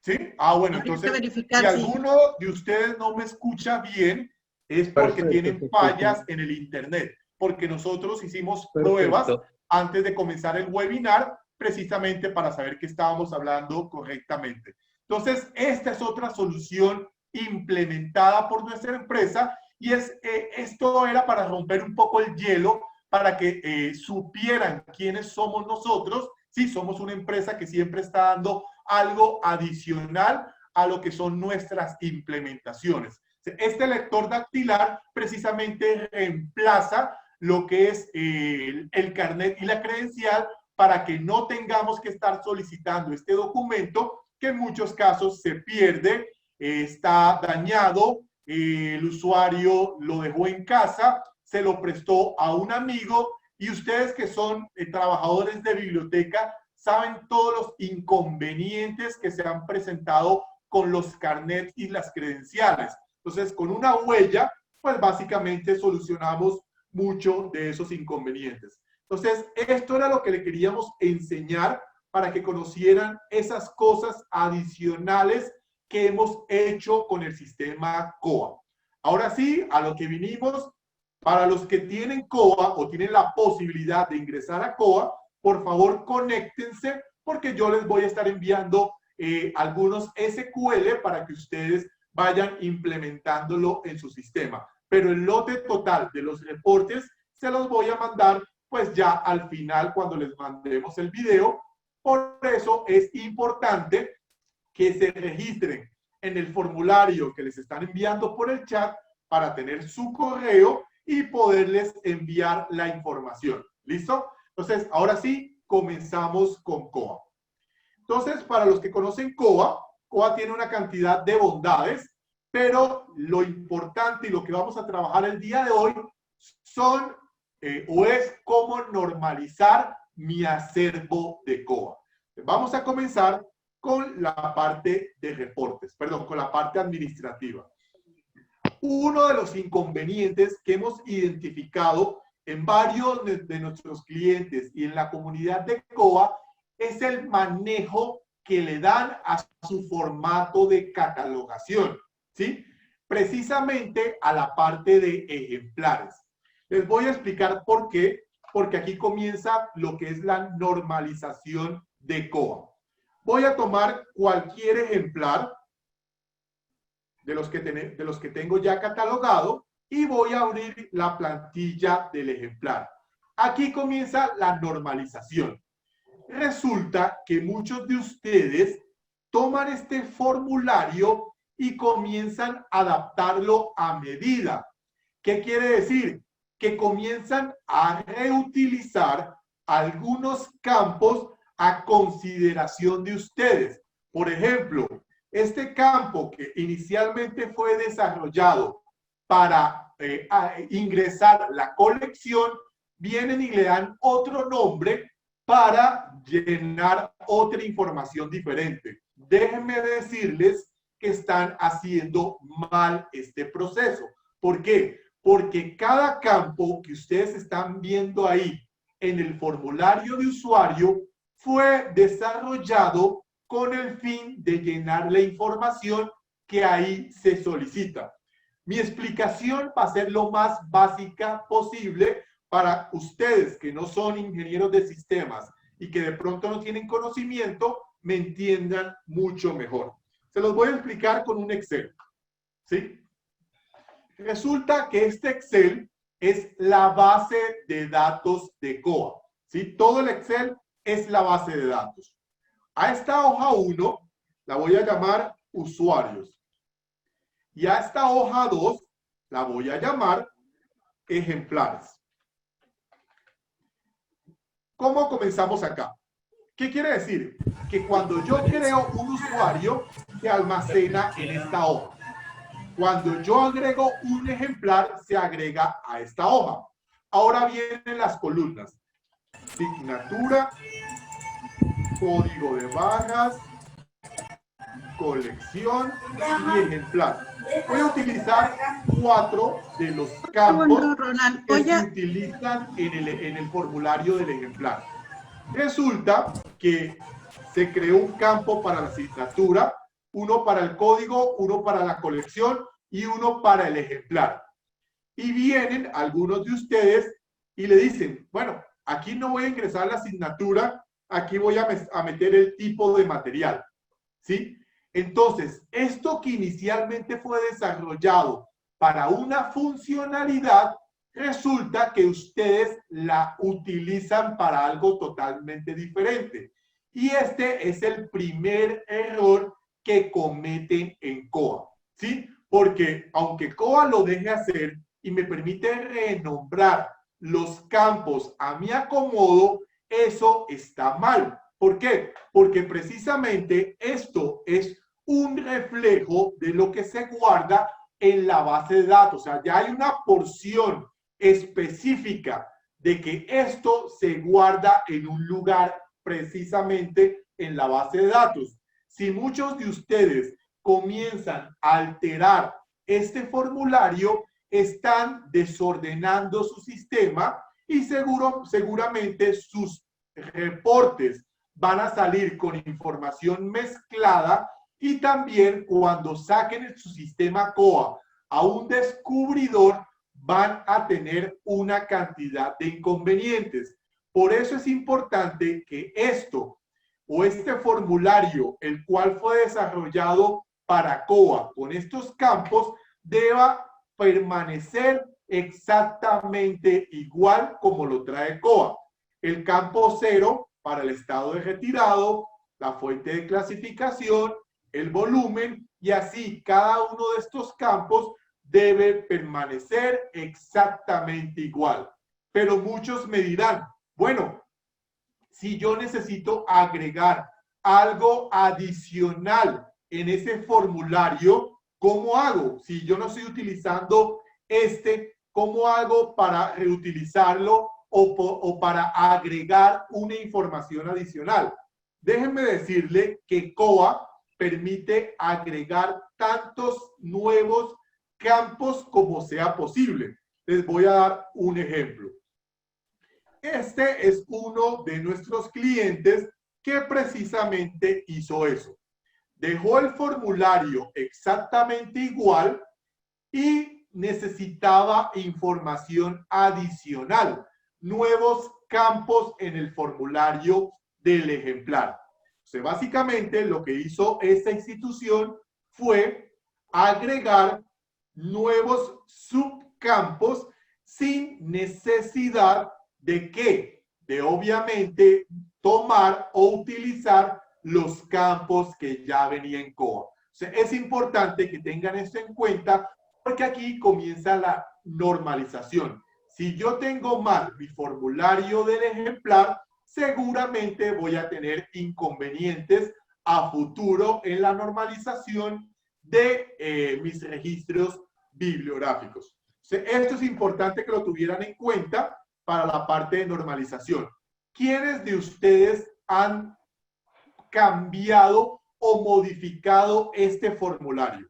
[SPEAKER 1] ¿Sí? Ah, bueno, entonces, si alguno de ustedes no me escucha bien, es porque tienen fallas en el internet, porque nosotros hicimos pruebas antes de comenzar el webinar, precisamente para saber que estábamos hablando correctamente. Entonces, esta es otra solución implementada por nuestra empresa y esto era para romper un poco el hielo, para que supieran quiénes somos nosotros. Sí, somos una empresa que siempre está dando algo adicional a lo que son nuestras implementaciones. Este lector dactilar precisamente reemplaza lo que es el carnet y la credencial para que no tengamos que estar solicitando este documento que en muchos casos se pierde, está dañado, el usuario lo dejó en casa, se lo prestó a un amigo y ustedes que son trabajadores de biblioteca saben todos los inconvenientes que se han presentado con los carnets y las credenciales. Entonces, con una huella, pues básicamente solucionamos mucho de esos inconvenientes. Entonces, esto era lo que le queríamos enseñar para que conocieran esas cosas adicionales que hemos hecho con el sistema COA. Ahora sí, a lo que vinimos, para los que tienen COA o tienen la posibilidad de ingresar a COA, por favor, conéctense porque yo les voy a estar enviando algunos SQL para que ustedes vayan implementándolo en su sistema. Pero el lote total de los reportes se los voy a mandar pues ya al final cuando les mandemos el video. Por eso es importante que se registren en el formulario que les están enviando por el chat para tener su correo y poderles enviar la información. ¿Listo? Entonces, ahora sí, comenzamos con COA. Entonces, para los que conocen COA, COA tiene una cantidad de bondades, pero lo importante y lo que vamos a trabajar el día de hoy son o es cómo normalizar mi acervo de COA. Vamos a comenzar con la parte de reportes, perdón, con la parte administrativa. Uno de los inconvenientes que hemos identificado en varios de nuestros clientes y en la comunidad de COA es el manejo que le dan a su formato de catalogación, ¿sí? Precisamente a la parte de ejemplares. Les voy a explicar por qué, porque aquí comienza lo que es la normalización de COA. Voy a tomar cualquier ejemplar de los que tengo ya catalogado y voy a abrir la plantilla del ejemplar. Aquí comienza la normalización. Resulta que muchos de ustedes toman este formulario y comienzan a adaptarlo a medida. ¿Qué quiere decir? Que comienzan a reutilizar algunos campos a consideración de ustedes. Por ejemplo, este campo que inicialmente fue desarrollado para ingresar la colección, vienen y le dan otro nombre para llenar otra información diferente. Déjenme decirles que están haciendo mal este proceso. ¿Por qué? Porque cada campo que ustedes están viendo ahí en el formulario de usuario fue desarrollado con el fin de llenar la información que ahí se solicita. Mi explicación va a ser lo más básica posible para ustedes que no son ingenieros de sistemas y que de pronto no tienen conocimiento, me entiendan mucho mejor. Se los voy a explicar con un Excel, ¿sí? Resulta que este Excel es la base de datos de COA, ¿sí? Todo el Excel es la base de datos. A esta hoja 1 la voy a llamar usuarios. Y a esta hoja 2 la voy a llamar ejemplares. ¿Cómo comenzamos acá? ¿Qué quiere decir? Que cuando yo creo un usuario, se almacena en esta hoja. Cuando yo agrego un ejemplar, se agrega a esta hoja. Ahora vienen las columnas. Asignatura, código de barras, colección y ejemplar. Voy a utilizar 4 de los campos que se utilizan en el formulario del ejemplar. Resulta que se creó un campo para la asignatura, uno para el código, uno para la colección y uno para el ejemplar. Y vienen algunos de ustedes y le dicen, bueno, aquí no voy a ingresar la asignatura, aquí voy a meter el tipo de material, ¿sí? Entonces, esto que inicialmente fue desarrollado para una funcionalidad, resulta que ustedes la utilizan para algo totalmente diferente. Y este es el primer error que cometen en COA, ¿sí? Porque aunque COA lo deje hacer y me permite renombrar los campos a mi acomodo, eso está mal. ¿Por qué? Porque precisamente esto es un reflejo de lo que se guarda en la base de datos. O sea, ya hay una porción específica de que esto se guarda en un lugar precisamente en la base de datos. Si muchos de ustedes comienzan a alterar este formulario, están desordenando su sistema y seguramente sus reportes van a salir con información mezclada y también cuando saquen su sistema COA a un descubridor van a tener una cantidad de inconvenientes. Por eso es importante que esto o este formulario, el cual fue desarrollado para COA con estos campos, deba permanecer exactamente igual como lo trae COA. El campo 0 para el estado de retirado, la fuente de clasificación, el volumen y así cada uno de estos campos debe permanecer exactamente igual. Pero muchos me dirán, bueno, si yo necesito agregar algo adicional en ese formulario, ¿cómo hago? Si yo no estoy utilizando ¿cómo hago para reutilizarlo o para agregar una información adicional? Déjenme decirle que COA permite agregar tantos nuevos campos como sea posible. Les voy a dar un ejemplo. Este es uno de nuestros clientes que precisamente hizo eso. Dejó el formulario exactamente igual y necesitaba información adicional, nuevos campos en el formulario del ejemplar. O sea, básicamente lo que hizo esta institución fue agregar nuevos subcampos sin necesidad de ¿qué? De obviamente tomar o utilizar los campos que ya venía en COA. O sea, es importante que tengan esto en cuenta porque aquí comienza la normalización. Si yo tengo mal mi formulario del ejemplar, seguramente voy a tener inconvenientes a futuro en la normalización de mis registros bibliográficos. O sea, esto es importante que lo tuvieran en cuenta para la parte de normalización. ¿Quiénes de ustedes han cambiado o modificado este formulario?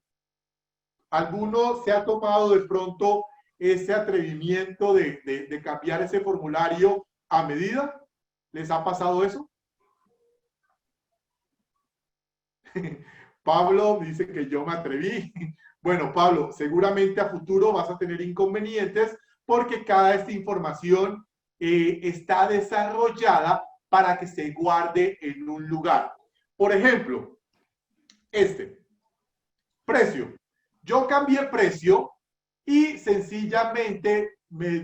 [SPEAKER 1] ¿Alguno se ha tomado de pronto ese atrevimiento de cambiar ese formulario a medida? ¿Les ha pasado eso? Pablo dice que yo me atreví. Bueno, Pablo, seguramente a futuro vas a tener inconvenientes porque cada esta información está desarrollada para que se guarde en un lugar. Por ejemplo, precio. Yo cambié precio y sencillamente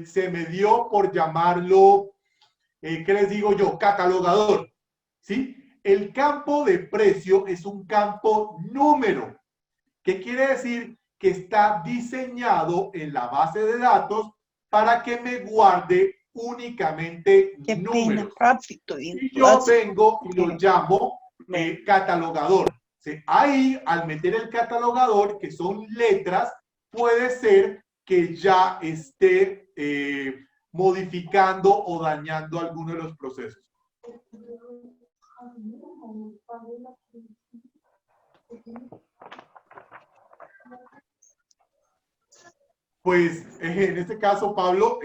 [SPEAKER 1] se me dio por llamarlo, ¿qué les digo yo? Catalogador, ¿sí? El campo de precio es un campo número. ¿Qué quiere decir? Que está diseñado en la base de datos para que me guarde únicamente números. Y yo vengo y lo llamo catalogador. Ahí, al meter el catalogador, que son letras, puede ser que ya esté modificando o dañando alguno de los procesos. Pues en este caso, Pablo,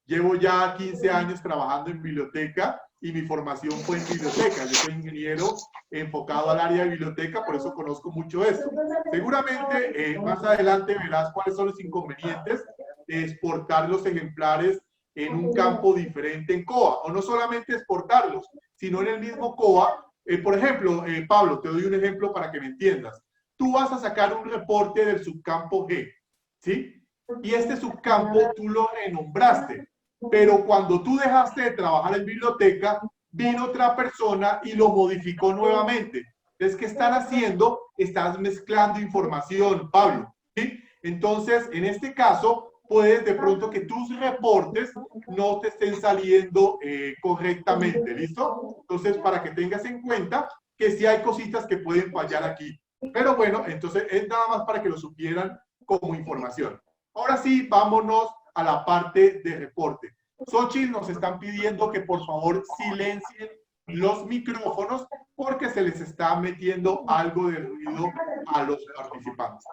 [SPEAKER 1] llevo ya 15 años trabajando en biblioteca y mi formación fue en biblioteca. Yo soy ingeniero enfocado al área de biblioteca, por eso conozco mucho esto. Seguramente más adelante verás cuáles son los inconvenientes de exportar los ejemplares en un campo diferente en COA, o no solamente exportarlos, sino en el mismo COA. Por ejemplo, Pablo, te doy un ejemplo para que me entiendas. Tú vas a sacar un reporte del subcampo G, ¿sí? Y este subcampo tú lo renombraste, pero cuando tú dejaste de trabajar en biblioteca, vino otra persona y lo modificó nuevamente. Entonces, ¿qué están haciendo? Estás mezclando información, Pablo, ¿sí? Entonces, en este caso, puedes de pronto que tus reportes no te estén saliendo correctamente, ¿listo? Entonces, para que tengas en cuenta que sí hay cositas que pueden fallar aquí. Pero bueno, entonces es nada más para que lo supieran como información. Ahora sí, vámonos a la parte de reporte. Xochitl, nos están pidiendo que por favor silencien los micrófonos porque se les está metiendo algo de ruido a los participantes.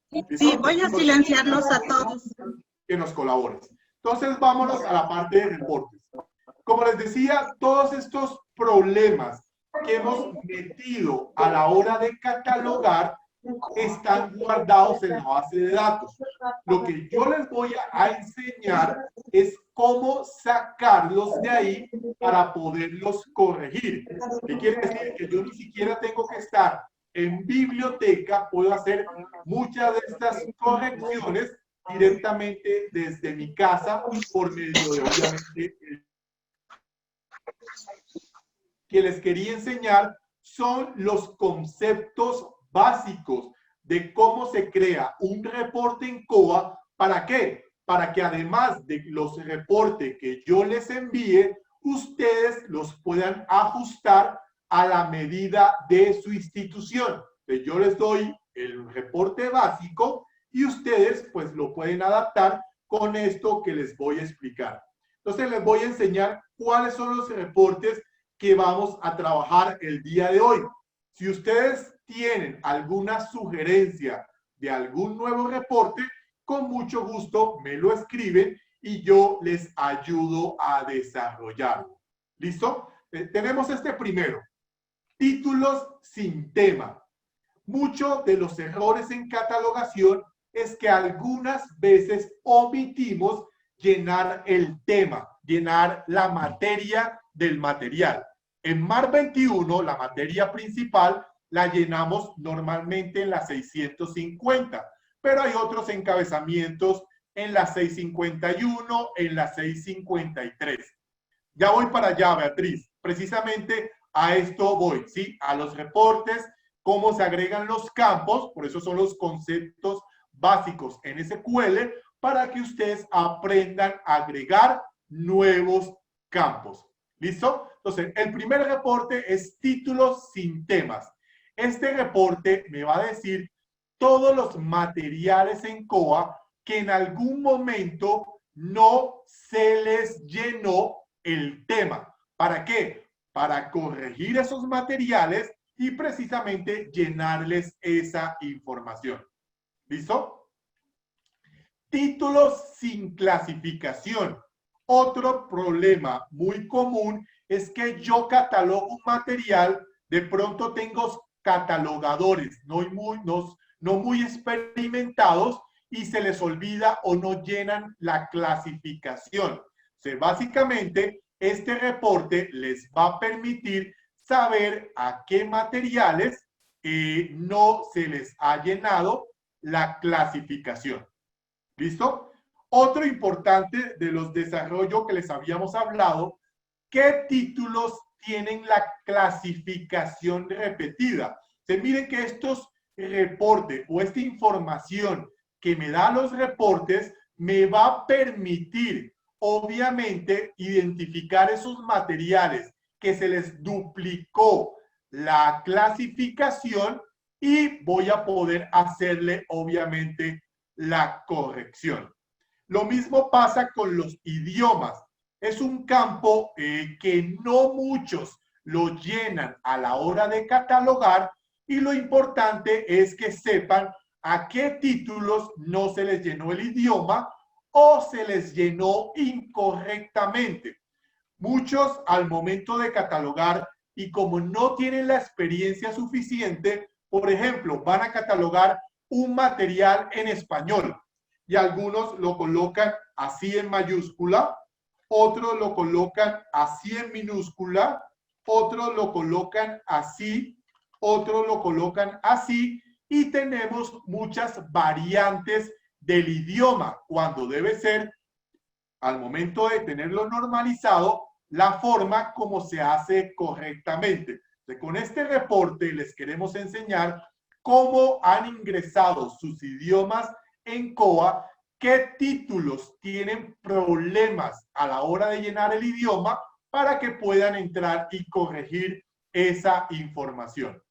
[SPEAKER 2] ¿Listo? Sí, voy a silenciarlos a todos.
[SPEAKER 1] Que nos colabores. Entonces, vámonos a la parte de reportes. Como les decía, todos estos problemas que hemos metido a la hora de catalogar están guardados en la base de datos. Lo que yo les voy a enseñar es cómo sacarlos de ahí para poderlos corregir. ¿Qué quiere decir? Que yo ni siquiera tengo que estar en biblioteca, puedo hacer muchas de estas correcciones directamente desde mi casa por medio de, obviamente, que les quería enseñar son los conceptos básicos de cómo se crea un reporte en COA. ¿Para qué? Para que además de los reportes que yo les envíe, ustedes los puedan ajustar a la medida de su institución. Entonces, yo les doy el reporte básico y ustedes pues lo pueden adaptar con esto que les voy a explicar. Entonces, les voy a enseñar cuáles son los reportes que vamos a trabajar el día de hoy. Si ustedes tienen alguna sugerencia de algún nuevo reporte, con mucho gusto me lo escriben y yo les ayudo a desarrollarlo. ¿Listo? Tenemos este primero. Títulos sin tema. Muchos de los errores en catalogación es que algunas veces omitimos llenar el tema, llenar la materia del material. En MAR 21, la materia principal, la llenamos normalmente en la 650, pero hay otros encabezamientos en la 651, en la 653. Ya voy para allá, Beatriz. Precisamente a esto voy, ¿sí? A los reportes, cómo se agregan los campos, por eso son los conceptos básicos en SQL, para que ustedes aprendan a agregar nuevos campos. ¿Listo? Entonces, el primer reporte es títulos sin temas. Este reporte me va a decir todos los materiales en COA que en algún momento no se les llenó el tema. ¿Para qué? Para corregir esos materiales y precisamente llenarles esa información. ¿Listo? Títulos sin clasificación. Otro problema muy común es que yo catalogo un material, de pronto tengo catalogadores no muy experimentados y se les olvida o no llenan la clasificación. O sea, básicamente, este reporte les va a permitir saber a qué materiales no se les ha llenado la clasificación. ¿Listo? Otro importante de los desarrollos que les habíamos hablado, ¿qué títulos tienen la clasificación repetida? Se miren que estos reportes o esta información que me da los reportes me va a permitir, obviamente, identificar esos materiales que se les duplicó la clasificación y voy a poder hacerle, obviamente, la corrección. Lo mismo pasa con los idiomas. Es un campo que no muchos lo llenan a la hora de catalogar y lo importante es que sepan a qué títulos no se les llenó el idioma o se les llenó incorrectamente. Muchos al momento de catalogar y como no tienen la experiencia suficiente, por ejemplo, van a catalogar un material en español y algunos lo colocan así en mayúscula, otros lo colocan así en minúscula, otros lo colocan así, otros lo colocan así y tenemos muchas variantes del idioma cuando debe ser, al momento de tenerlo normalizado, la forma como se hace correctamente. Entonces, con este reporte les queremos enseñar cómo han ingresado sus idiomas en COA, qué títulos tienen problemas a la hora de llenar el idioma para que puedan entrar y corregir esa información.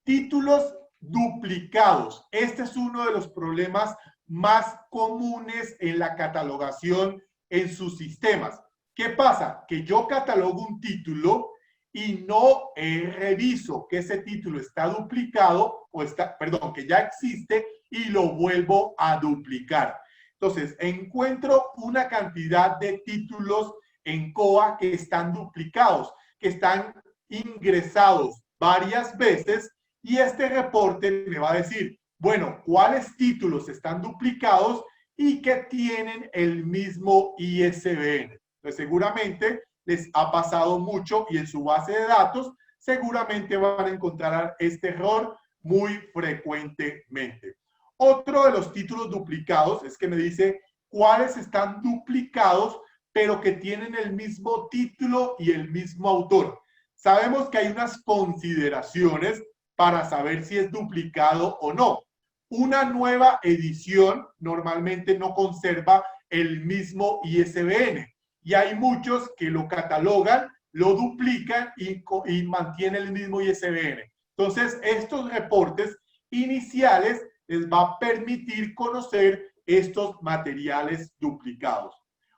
[SPEAKER 1] Títulos duplicados. Este es uno de los problemas más comunes en la catalogación en sus sistemas. ¿Qué pasa? Que yo catalogo un título y no reviso que ese título está duplicado o está, perdón, que ya existe y lo vuelvo a duplicar. Entonces, encuentro una cantidad de títulos en COA que están duplicados, que están ingresados varias veces y este reporte me va a decir, bueno, ¿cuáles títulos están duplicados y que tienen el mismo ISBN? Pues seguramente les ha pasado mucho y en su base de datos seguramente van a encontrar este error muy frecuentemente. Otro de los títulos duplicados es que me dice cuáles están duplicados pero que tienen el mismo título y el mismo autor. Sabemos que hay unas consideraciones para saber si es duplicado o no. Una nueva edición normalmente no conserva el mismo ISBN y hay muchos que lo catalogan, lo duplican y mantienen el mismo ISBN. Entonces, estos reportes iniciales les va a permitir conocer estos materiales duplicados.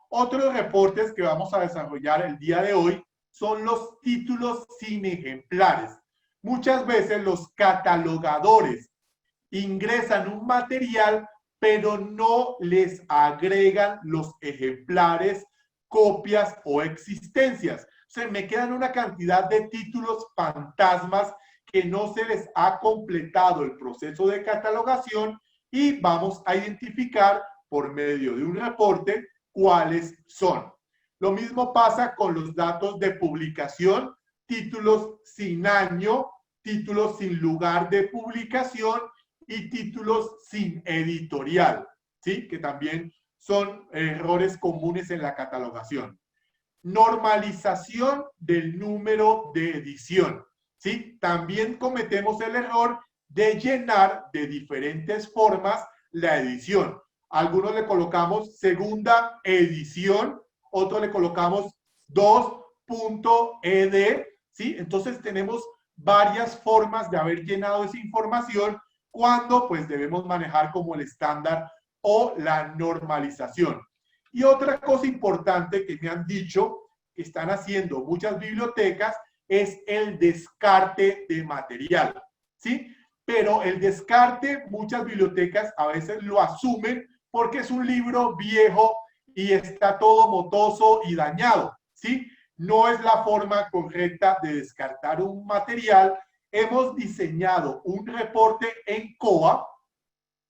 [SPEAKER 1] Otros reportes que vamos a desarrollar el día de hoy son los títulos sin ejemplares. Muchas veces los catalogadores ingresan un material, pero no les agregan los ejemplares, copias o existencias. Se me quedan una cantidad de títulos fantasmas que no se les ha completado el proceso de catalogación y vamos a identificar por medio de un reporte cuáles son. Lo mismo pasa con los datos de publicación, títulos sin año, títulos sin lugar de publicación y títulos sin editorial, ¿sí? Que también son errores comunes en la catalogación. Normalización del número de edición, ¿sí? También cometemos el error de llenar de diferentes formas la edición. Algunos le colocamos segunda edición, otros le colocamos 2.ed, ¿sí? Entonces tenemos varias formas de haber llenado esa información cuando pues debemos manejar como el estándar o la normalización. Y otra cosa importante que me han dicho que están haciendo muchas bibliotecas es el descarte de material, ¿sí? Pero el descarte, muchas bibliotecas a veces lo asumen porque es un libro viejo y está todo motoso y dañado, ¿sí? No es la forma correcta de descartar un material. Hemos diseñado un reporte en COA,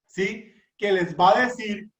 [SPEAKER 1] ¿sí? Que les va a decir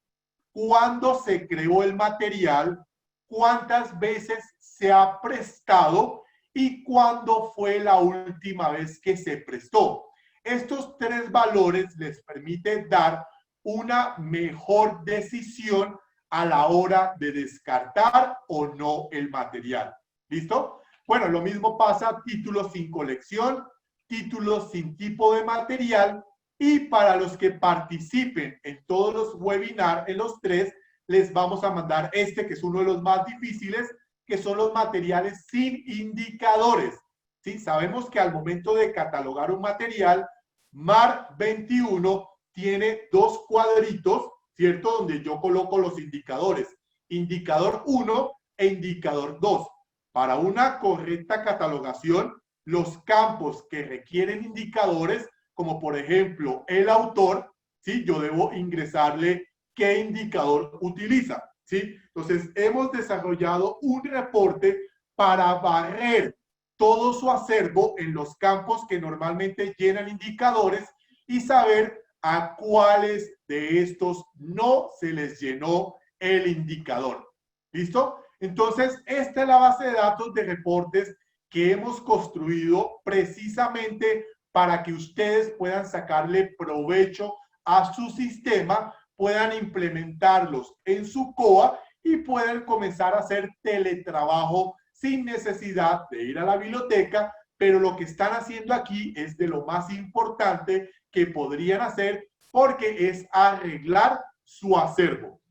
[SPEAKER 1] cuándo se creó el material, cuántas veces se ha prestado y cuándo fue la última vez que se prestó. Estos tres valores les permiten dar una mejor decisión a la hora de descartar o no el material. ¿Listo? Bueno, lo mismo pasa títulos sin colección, títulos sin tipo de material, y para los que participen en todos los webinars, en los tres, les vamos a mandar este, que es uno de los más difíciles, que son los materiales sin indicadores. ¿Sí? Sabemos que al momento de catalogar un material, MAR 21 tiene dos cuadritos, ¿cierto? Donde yo coloco los indicadores, indicador 1 e indicador 2. Para una correcta catalogación, los campos que requieren indicadores, como por ejemplo el autor, ¿sí? Yo debo ingresarle qué indicador utiliza, ¿sí? Entonces, hemos desarrollado un reporte para barrer todo su acervo en los campos que normalmente llenan indicadores y saber a cuáles de estos no se les llenó el indicador. ¿Listo? Entonces, esta es la base de datos de reportes que hemos construido precisamente para que ustedes puedan sacarle provecho a su sistema, puedan implementarlos en su COA y puedan comenzar a hacer teletrabajo sin necesidad de ir a la biblioteca, pero lo que están haciendo aquí es de lo más importante que podrían hacer porque es arreglar su acervo.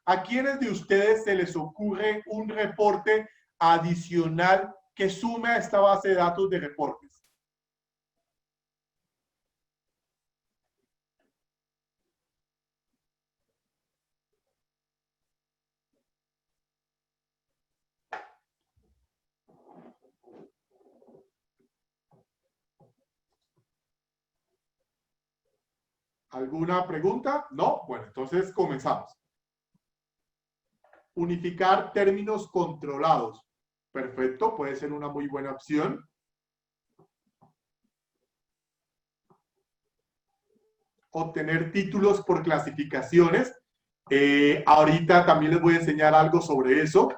[SPEAKER 1] ¿A quiénes de ustedes se les ocurre un reporte adicional que sume a esta base de datos de reportes? ¿Alguna pregunta? No. Bueno, entonces comenzamos. Unificar términos controlados. Perfecto, puede ser una muy buena opción. Obtener títulos por clasificaciones. Ahorita también les voy a enseñar algo sobre eso.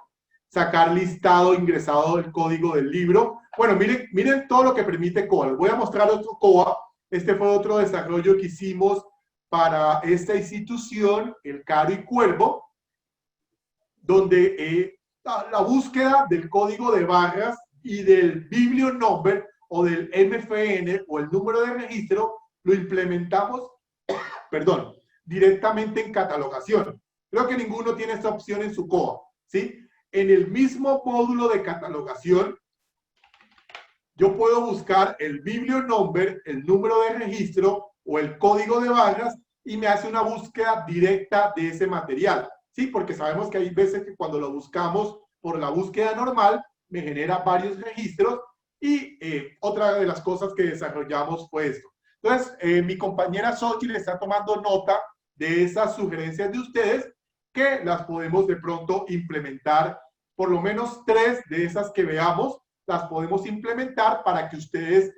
[SPEAKER 1] Sacar listado ingresado del código del libro. Bueno, miren todo lo que permite COA. Les voy a mostrar otro COA. Este fue otro desarrollo que hicimos para esta institución, el Caro y Cuervo, donde la búsqueda del código de barras y del biblionumber o del MFN o el número de registro lo implementamos, directamente en catalogación. Creo que ninguno tiene esta opción en su COA, ¿sí? En el mismo módulo de catalogación, yo puedo buscar el biblionumber, el número de registro o el código de barras y me hace una búsqueda directa de ese material. Sí, porque sabemos que hay veces que cuando lo buscamos por la búsqueda normal, me genera varios registros y otra de las cosas que desarrollamos fue esto. Entonces, mi compañera Xochitl está tomando nota de esas sugerencias de ustedes que las podemos de pronto implementar, por lo menos 3 de esas que veamos, las podemos implementar para que ustedes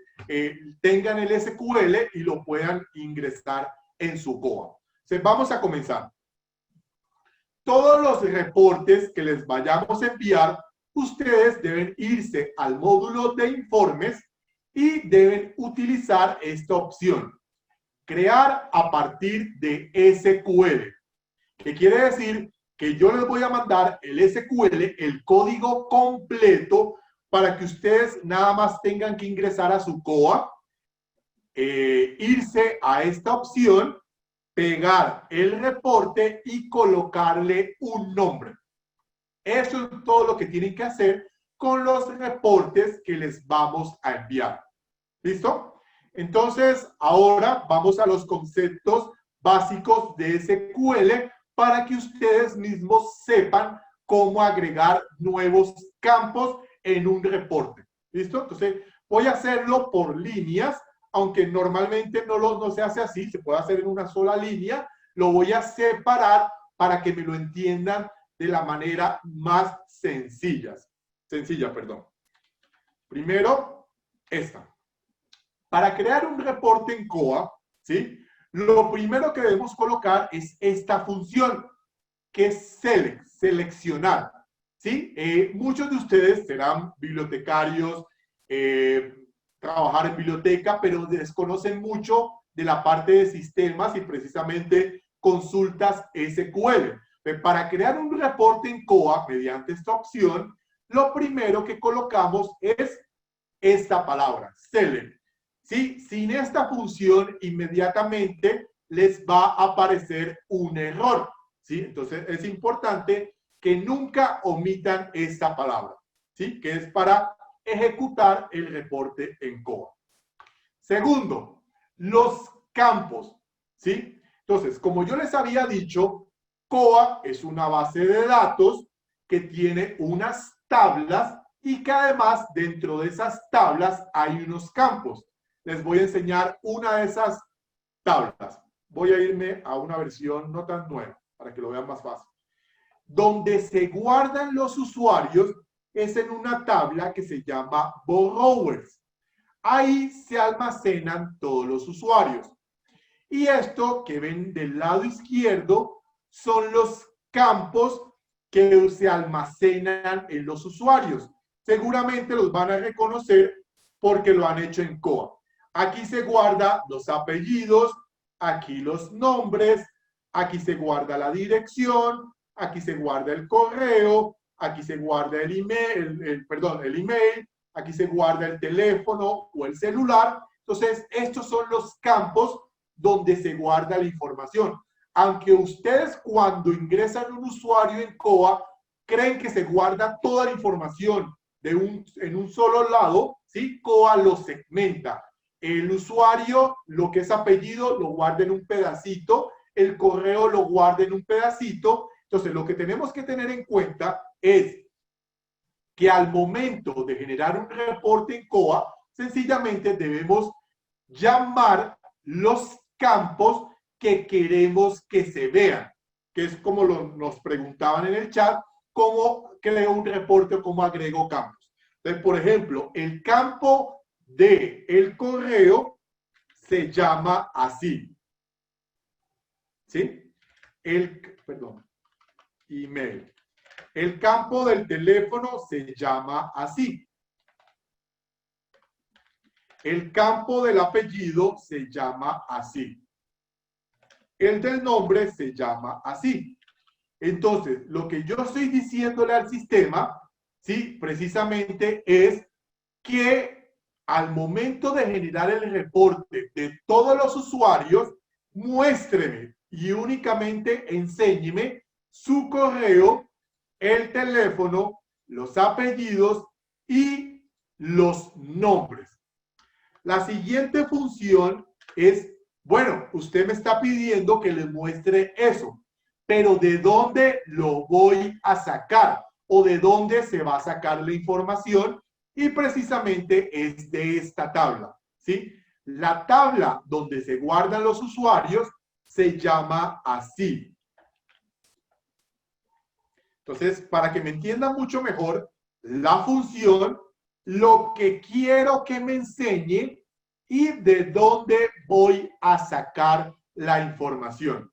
[SPEAKER 1] tengan el SQL y lo puedan ingresar en su COA. Entonces, vamos a comenzar. Todos los reportes que les vayamos a enviar, ustedes deben irse al módulo de informes y deben utilizar esta opción. Crear a partir de SQL. ¿Qué quiere decir? Que yo les voy a mandar el SQL, el código completo, para que ustedes nada más tengan que ingresar a su COA, irse a esta opción, pegar el reporte y colocarle un nombre. Eso es todo lo que tienen que hacer con los reportes que les vamos a enviar. ¿Listo? Entonces, ahora vamos a los conceptos básicos de SQL para que ustedes mismos sepan cómo agregar nuevos campos en un reporte. ¿Listo? Entonces, voy a hacerlo por líneas, aunque normalmente no se hace así, se puede hacer en una sola línea. Lo voy a separar para que me lo entiendan de la manera más sencilla. Primero, esta. Para crear un reporte en COA, ¿sí? Lo primero que debemos colocar es esta función, que es select, seleccionar, ¿sí? Muchos de ustedes serán bibliotecarios, trabajar en biblioteca, pero desconocen mucho de la parte de sistemas y precisamente consultas SQL. Para crear un reporte en COA mediante esta opción, lo primero que colocamos es esta palabra, select. ¿Sí? Sin esta función, inmediatamente les va a aparecer un error. ¿Sí? Entonces, es importante que nunca omitan esta palabra, ¿sí? Que es para ejecutar el reporte en COA. Segundo, los campos, ¿sí? Entonces, como yo les había dicho, COA es una base de datos que tiene unas tablas y que además dentro de esas tablas hay unos campos. Les voy a enseñar una de esas tablas. Voy a irme a una versión no tan nueva para que lo vean más fácil. Donde se guardan los usuarios es en una tabla que se llama borrowers. Ahí se almacenan todos los usuarios. Y esto que ven del lado izquierdo son los campos que se almacenan en los usuarios. Seguramente los van a reconocer porque lo han hecho en COA. Aquí se guardan los apellidos, aquí los nombres, aquí se guarda la dirección, aquí se guarda el correo, aquí se guarda el email, aquí se guarda el teléfono o el celular. Entonces, estos son los campos donde se guarda la información. Aunque ustedes cuando ingresan un usuario en COA, creen que se guarda toda la información en un solo lado, ¿sí? COA lo segmenta. El usuario, lo que es apellido, lo guarda en un pedacito, el correo lo guarda en un pedacito. Entonces, lo que tenemos que tener en cuenta es que al momento de generar un reporte en COA, sencillamente debemos llamar los campos que queremos que se vean, que es como nos preguntaban en el chat, cómo creo un reporte o cómo agrego campos. Entonces, por ejemplo, el campo del correo se llama así. ¿Sí? Email. El campo del teléfono se llama así. El campo del apellido se llama así. El del nombre se llama así. Entonces, lo que yo estoy diciéndole al sistema, ¿sí? Precisamente es que al momento de generar el reporte de todos los usuarios, muéstreme y únicamente enséñeme su correo, el teléfono, los apellidos y los nombres. La siguiente función es, bueno, usted me está pidiendo que le muestre eso, pero ¿de dónde lo voy a sacar? ¿O de dónde se va a sacar la información? Y precisamente es de esta tabla, ¿sí? La tabla donde se guardan los usuarios se llama así. Entonces, para que me entiendan mucho mejor, la función, lo que quiero que me enseñe y de dónde voy a sacar la información.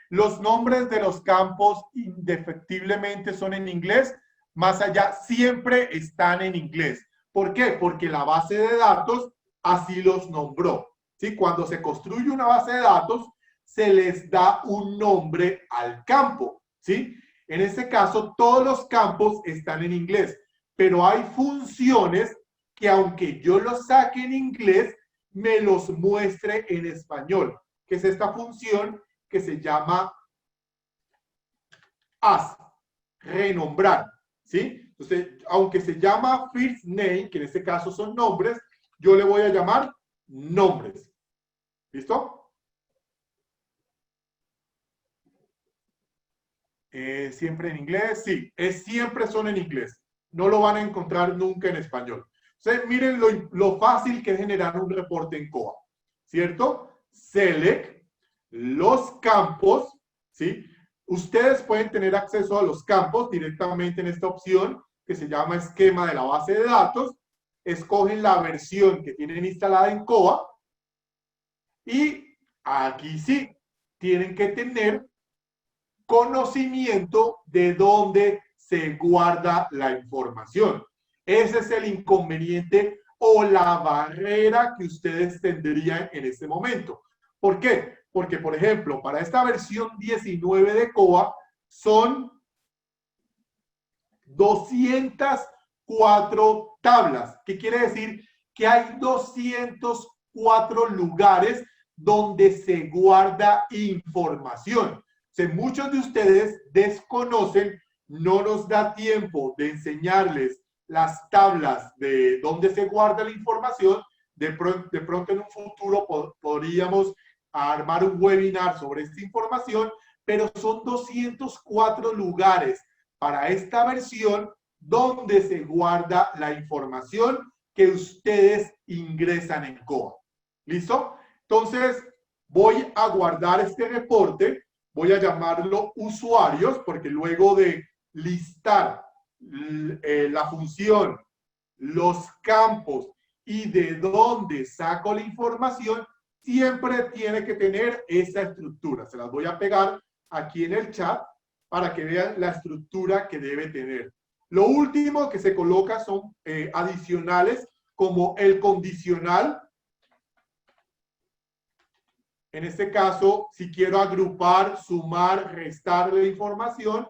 [SPEAKER 1] Los nombres de los campos indefectiblemente son en inglés, más allá siempre están en inglés. ¿Por qué? Porque la base de datos así los nombró. ¿Sí? Cuando se construye una base de datos, se les da un nombre al campo. ¿Sí? En este caso, todos los campos están en inglés, pero hay funciones que aunque yo los saque en inglés, me los muestre en español, que es esta función que se llama as, renombrar, ¿sí? Entonces, aunque se llama first name, que en este caso son nombres, yo le voy a llamar nombres. ¿Listo? Siempre en inglés, sí, siempre son en inglés. No lo van a encontrar nunca en español. Entonces, miren lo fácil que es generar un reporte en COA, ¿cierto? Select, los campos, ¿sí? Ustedes pueden tener acceso a los campos directamente en esta opción que se llama esquema de la base de datos. Escogen la versión que tienen instalada en COA y aquí sí, tienen que tener conocimiento de dónde se guarda la información. Ese es el inconveniente o la barrera que ustedes tendrían en este momento. ¿Por qué? Porque, por ejemplo, para esta versión 19 de COA son 204 tablas. ¿Qué quiere decir? Que hay 204 lugares donde se guarda información. O sea, muchos de ustedes desconocen, no nos da tiempo de enseñarles las tablas de dónde se guarda la información. De pronto en un futuro podríamos armar un webinar sobre esta información, pero son 204 lugares para esta versión donde se guarda la información que ustedes ingresan en COA. ¿Listo? Entonces, voy a guardar este reporte, voy a llamarlo usuarios, porque luego de listar la función, los campos y de dónde saco la información, siempre tiene que tener esa estructura. Se las voy a pegar aquí en el chat para que vean la estructura que debe tener. Lo último que se coloca son adicionales como el condicional. En este caso, si quiero agrupar, sumar, restar la información.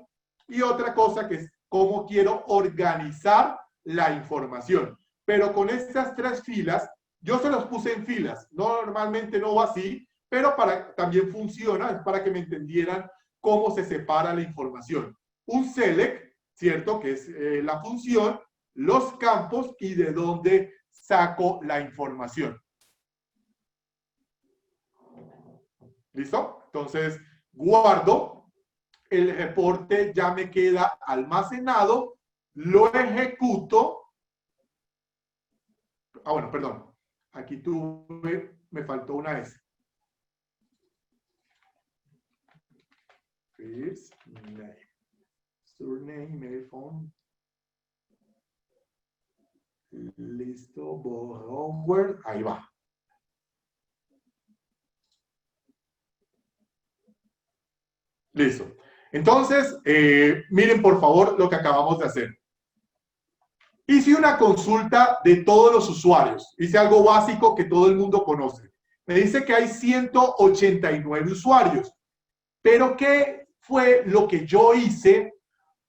[SPEAKER 1] Y otra cosa que es cómo quiero organizar la información. Pero con estas tres filas, yo se los puse en filas. Normalmente no va así, pero también funciona, es para que me entendieran cómo se separa la información. Un select, ¿cierto? Que es la función, los campos y de dónde saco la información. ¿Listo? Entonces, guardo, el reporte ya me queda almacenado, lo ejecuto. Ah, bueno, perdón. Aquí me faltó una S. First name. Surname, email, phone. Listo, borrón, Word. Ahí va. Listo. Entonces, miren por favor lo que acabamos de hacer. Hice una consulta de todos los usuarios. Hice algo básico que todo el mundo conoce. Me dice que hay 189 usuarios. Pero ¿qué fue lo que yo hice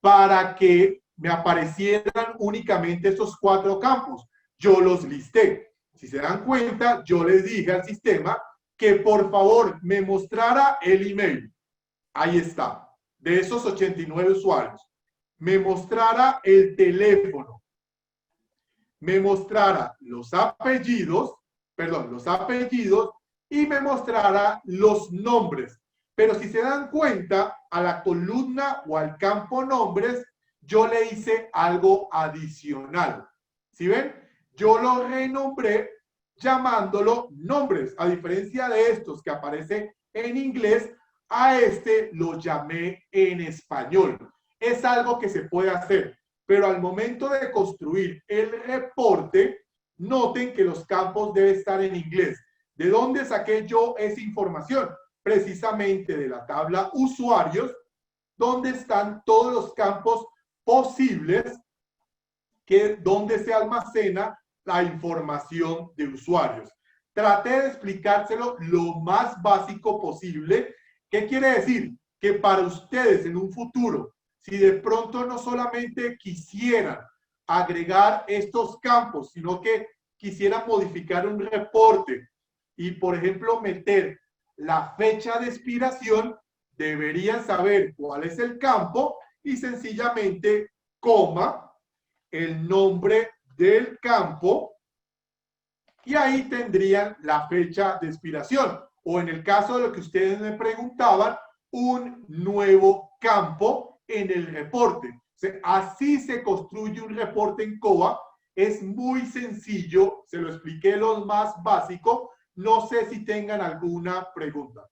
[SPEAKER 1] para que me aparecieran únicamente estos 4 campos? Yo los listé. Si se dan cuenta, yo les dije al sistema que por favor me mostrara el email. Ahí está, de esos 89 usuarios. Me mostrara el teléfono. Me mostrara los apellidos y me mostrara los nombres. Pero si se dan cuenta, a la columna o al campo nombres, yo le hice algo adicional. ¿Sí ven? Yo lo renombré llamándolo nombres. A diferencia de estos que aparece en inglés, a este lo llamé en español. Es algo que se puede hacer, pero al momento de construir el reporte, noten que los campos deben estar en inglés. ¿De dónde saqué yo esa información? Precisamente de la tabla usuarios, donde están todos los campos posibles donde se almacena la información de usuarios. Traté de explicárselo lo más básico posible. ¿Qué quiere decir? Que para ustedes en un futuro, si de pronto no solamente quisieran agregar estos campos, sino que quisieran modificar un reporte y, por ejemplo, meter la fecha de expiración, deberían saber cuál es el campo y sencillamente coma el nombre del campo y ahí tendrían la fecha de expiración. O en el caso de lo que ustedes me preguntaban, un nuevo campo en el reporte. O sea, así se construye un reporte en COA. Es muy sencillo, se lo expliqué lo más básico. No sé si tengan alguna pregunta.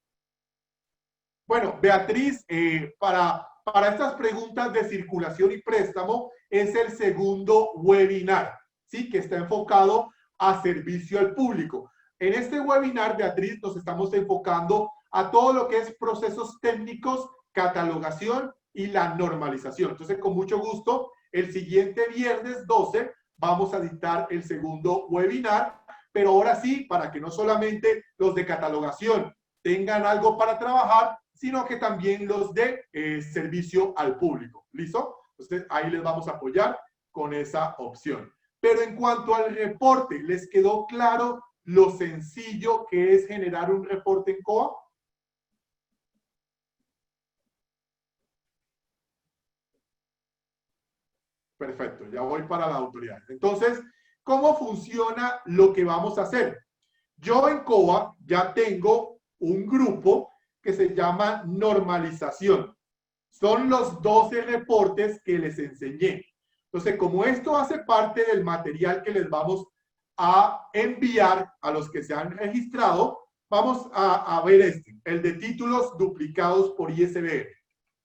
[SPEAKER 1] Bueno, Beatriz, para estas preguntas de circulación y préstamo, es el segundo webinar, ¿sí? Que está enfocado a servicio al público. En este webinar, Beatriz, nos estamos enfocando a todo lo que es procesos técnicos, catalogación y la normalización. Entonces, con mucho gusto, el siguiente viernes 12 vamos a dictar el segundo webinar, pero ahora sí, para que no solamente los de catalogación tengan algo para trabajar, sino que también los de servicio al público. ¿Listo? Entonces, ahí les vamos a apoyar con esa opción. Pero en cuanto al reporte, ¿les quedó claro lo sencillo que es generar un reporte en COA? Perfecto, ya voy para la autoridad. Entonces, ¿cómo funciona lo que vamos a hacer? Yo en COA ya tengo un grupo que se llama normalización. Son los 12 reportes que les enseñé. Entonces, como esto hace parte del material que les vamos a enviar a los que se han registrado, vamos a ver el de títulos duplicados por ISBN.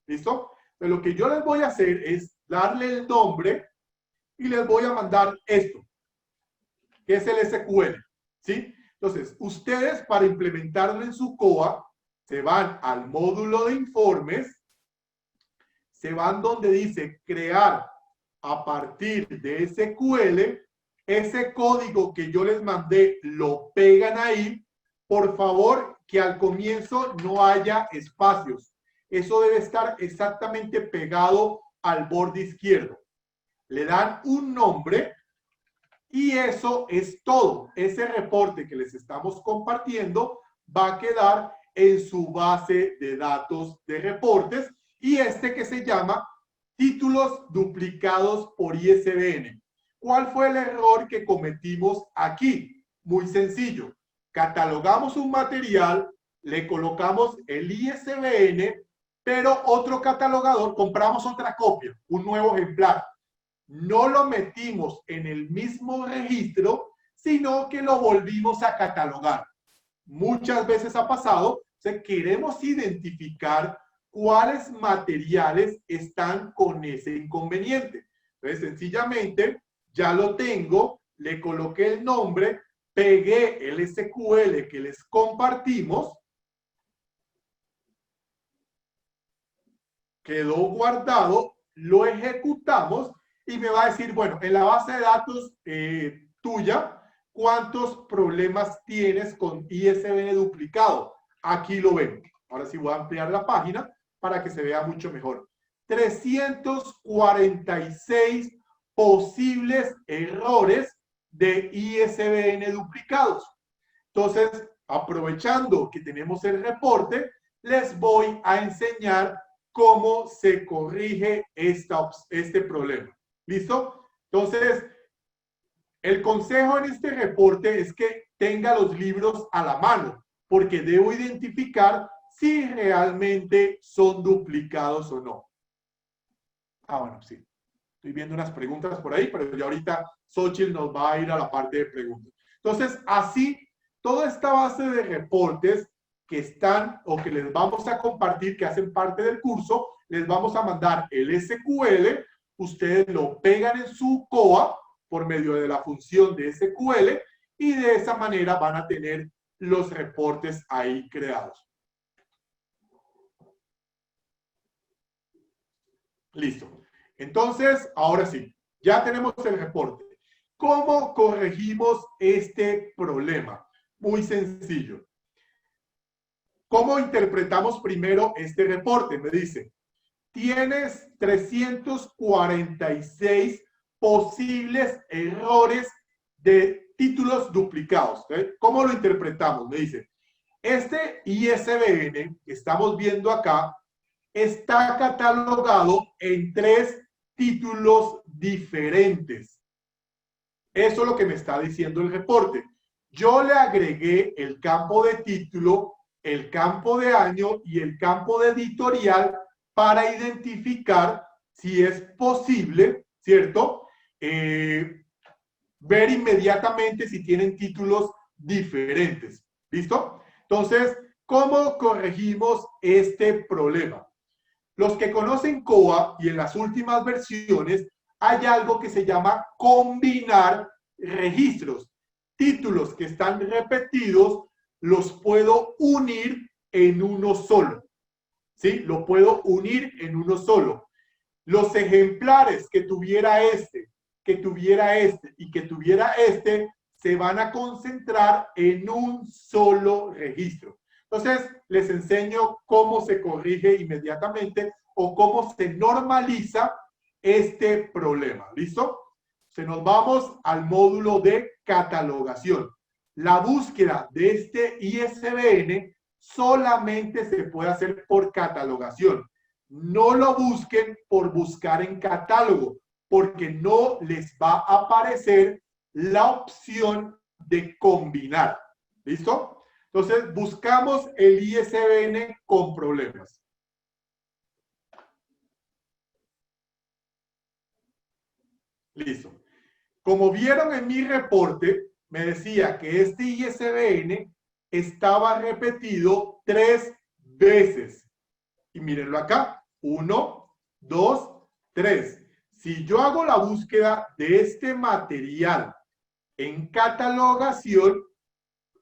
[SPEAKER 1] ¿Listo? Entonces, lo que yo les voy a hacer es darle el nombre y les voy a mandar esto, que es el SQL. ¿Sí? Entonces, ustedes para implementarlo en su COA, se van al módulo de informes, se van donde dice crear a partir de SQL, ese código que yo les mandé lo pegan ahí. Por favor, que al comienzo no haya espacios. Eso debe estar exactamente pegado al borde izquierdo. Le dan un nombre y eso es todo. Ese reporte que les estamos compartiendo va a quedar en su base de datos de reportes y este que se llama títulos duplicados por ISBN. ¿Cuál fue el error que cometimos aquí? Muy sencillo. Catalogamos un material, le colocamos el ISBN, pero otro catalogador, compramos otra copia, un nuevo ejemplar. No lo metimos en el mismo registro, sino que lo volvimos a catalogar. Muchas veces ha pasado, o sea, queremos identificar cuáles materiales están con ese inconveniente. Entonces, sencillamente, ya lo tengo, le coloqué el nombre, pegué el SQL que les compartimos, quedó guardado, lo ejecutamos y me va a decir, bueno, en la base de datos tuya, ¿cuántos problemas tienes con ISBN duplicado? Aquí lo ven. Ahora sí voy a ampliar la página para que se vea mucho mejor. 346 posibles errores de ISBN duplicados. Entonces, aprovechando que tenemos el reporte, les voy a enseñar cómo se corrige este problema. ¿Listo? Entonces, el consejo en este reporte es que tenga los libros a la mano, porque debo identificar si realmente son duplicados o no. Ah, bueno, sí. Estoy viendo unas preguntas por ahí, pero ya ahorita Xochitl nos va a ir a la parte de preguntas. Entonces, así, toda esta base de reportes que están o que les vamos a compartir, que hacen parte del curso, les vamos a mandar el SQL, ustedes lo pegan en su COA por medio de la función de SQL y de esa manera van a tener los reportes ahí creados. Listo. Entonces, ahora sí, ya tenemos el reporte. ¿cómo corregimos este problema? Muy sencillo. ¿Cómo interpretamos primero este reporte? Me dice, tienes 346 posibles errores de títulos duplicados. ¿Cómo lo interpretamos? Me dice, este ISBN que estamos viendo acá está catalogado en 3 títulos diferentes. Eso es lo que me está diciendo el reporte. Yo le agregué el campo de título, el campo de año y el campo de editorial para identificar si es posible, ¿cierto? Ver inmediatamente si tienen títulos diferentes. ¿Listo? Entonces, ¿cómo corregimos este problema? Los que conocen COA y en las últimas versiones hay algo que se llama combinar registros. Títulos que están repetidos los puedo unir en uno solo. ¿Sí? Lo puedo unir en uno solo. Los ejemplares que tuviera este y que tuviera este se van a concentrar en un solo registro. Entonces, les enseño cómo se corrige inmediatamente o cómo se normaliza este problema. ¿Listo? Se nos vamos al módulo de catalogación. La búsqueda de este ISBN solamente se puede hacer por catalogación. No lo busquen por buscar en catálogo, porque no les va a aparecer la opción de combinar. ¿Listo? Entonces, buscamos el ISBN con problemas. Listo. Como vieron en mi reporte, me decía que este ISBN estaba repetido 3 veces. Y mírenlo acá. 1, 2, 3. Si yo hago la búsqueda de este material en catalogación,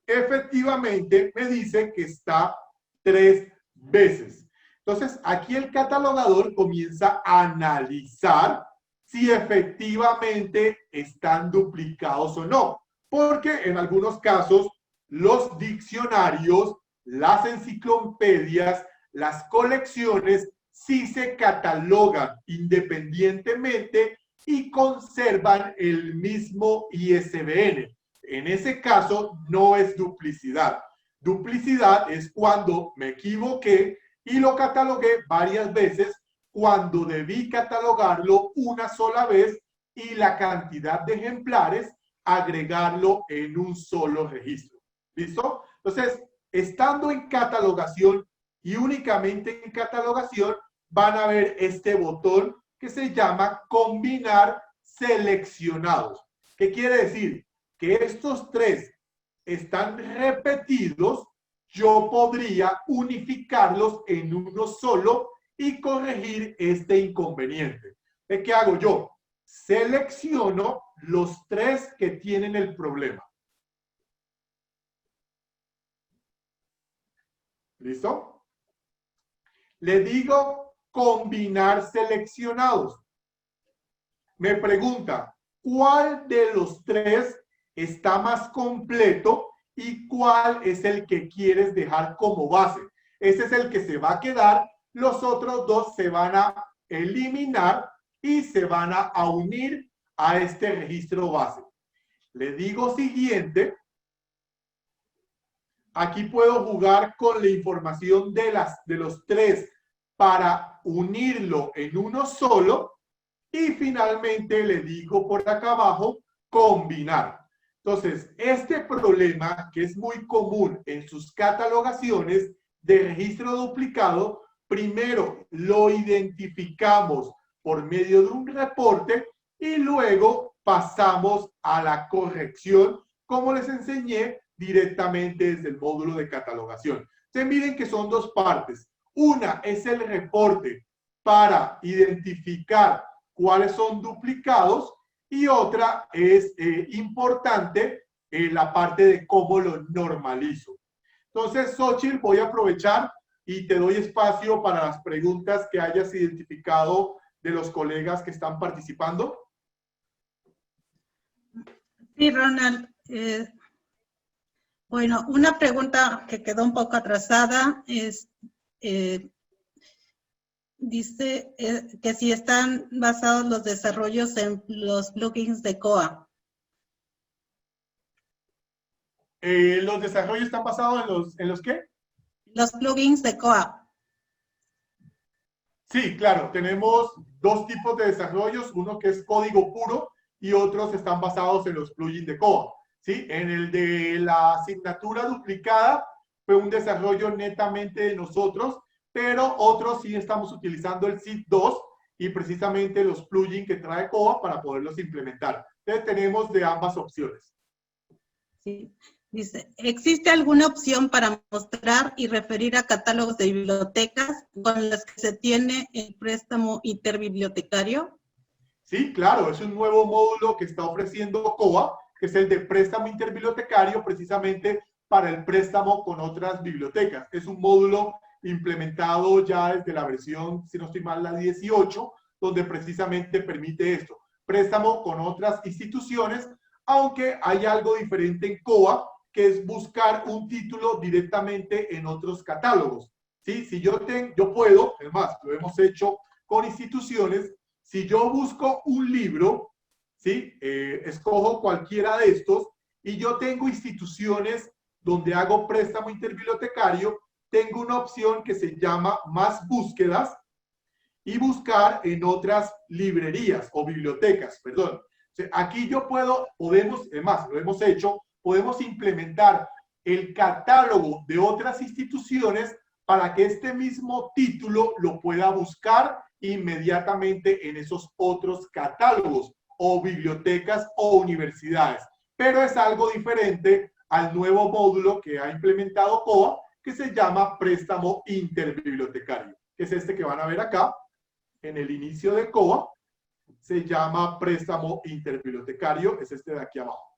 [SPEAKER 1] efectivamente me dice que está 3 veces. Entonces, aquí el catalogador comienza a analizar si efectivamente están duplicados o no. Porque en algunos casos, los diccionarios, las enciclopedias, las colecciones, sí se catalogan independientemente y conservan el mismo ISBN. En ese caso, no es duplicidad. Duplicidad es cuando me equivoqué y lo catalogué varias veces cuando debí catalogarlo una sola vez y la cantidad de ejemplares agregarlo en un solo registro. ¿Listo? Entonces, estando en catalogación y únicamente en catalogación, van a ver este botón que se llama combinar seleccionados. ¿Qué quiere decir? Que estos 3 están repetidos, yo podría unificarlos en uno solo y corregir este inconveniente. ¿Qué hago yo? Selecciono los 3 que tienen el problema. ¿Listo? Le digo combinar seleccionados. Me pregunta, ¿cuál de los 3 está más completo y cuál es el que quieres dejar como base? Ese es el que se va a quedar, los otros 2 se van a eliminar y se van a unir a este registro base. Le digo siguiente. Aquí puedo jugar con la información de los 3 para unirlo en uno solo. Y finalmente le digo por acá abajo, combinar. Entonces, este problema que es muy común en sus catalogaciones de registro duplicado, primero lo identificamos por medio de un reporte y luego pasamos a la corrección, como les enseñé directamente desde el módulo de catalogación. Entonces, miren que son 2 partes. Una es el reporte para identificar cuáles son duplicados y otra es importante la parte de cómo lo normalizo. Entonces, Xochitl, voy a aprovechar y te doy espacio para las preguntas que hayas identificado de los colegas que están participando.
[SPEAKER 2] Sí, Ronald. Bueno, una pregunta que quedó un poco atrasada es, dice que si están basados los desarrollos en los plugins de Koa.
[SPEAKER 1] ¿Los desarrollos están basados en los qué?
[SPEAKER 2] Los plugins de Koa.
[SPEAKER 1] Sí, claro, tenemos dos tipos de desarrollos, uno que es código puro y otros están basados en los plugins de Koa. ¿Sí? En el de la asignatura duplicada fue un desarrollo netamente de nosotros, pero otros sí estamos utilizando el SID 2 y precisamente los plugins que trae Koa para poderlos implementar. Entonces tenemos de ambas opciones.
[SPEAKER 2] Sí. Dice, ¿existe alguna opción para mostrar y referir a catálogos de bibliotecas con las que se tiene el préstamo interbibliotecario?
[SPEAKER 1] Sí, claro, es un nuevo módulo que está ofreciendo Koa, que es el de préstamo interbibliotecario, precisamente para el préstamo con otras bibliotecas. Es un módulo implementado ya desde la versión, si no estoy mal, la 18, donde precisamente permite esto, préstamo con otras instituciones, aunque hay algo diferente en Koa, que es buscar un título directamente en otros catálogos. ¿Sí? Si yo puedo, es más, lo hemos hecho con instituciones. Si yo busco un libro, ¿sí? Escojo cualquiera de estos y yo tengo instituciones donde hago préstamo interbibliotecario, tengo una opción que se llama más búsquedas y buscar en otras librerías o bibliotecas, perdón. O sea, aquí yo podemos, además, lo hemos hecho, podemos implementar el catálogo de otras instituciones para que este mismo título lo pueda buscar inmediatamente en esos otros catálogos o bibliotecas o universidades. Pero es algo diferente al nuevo módulo que ha implementado Koa, que se llama préstamo interbibliotecario, que es este que van a ver acá en el inicio de Koa. Se llama préstamo interbibliotecario, es este de aquí abajo.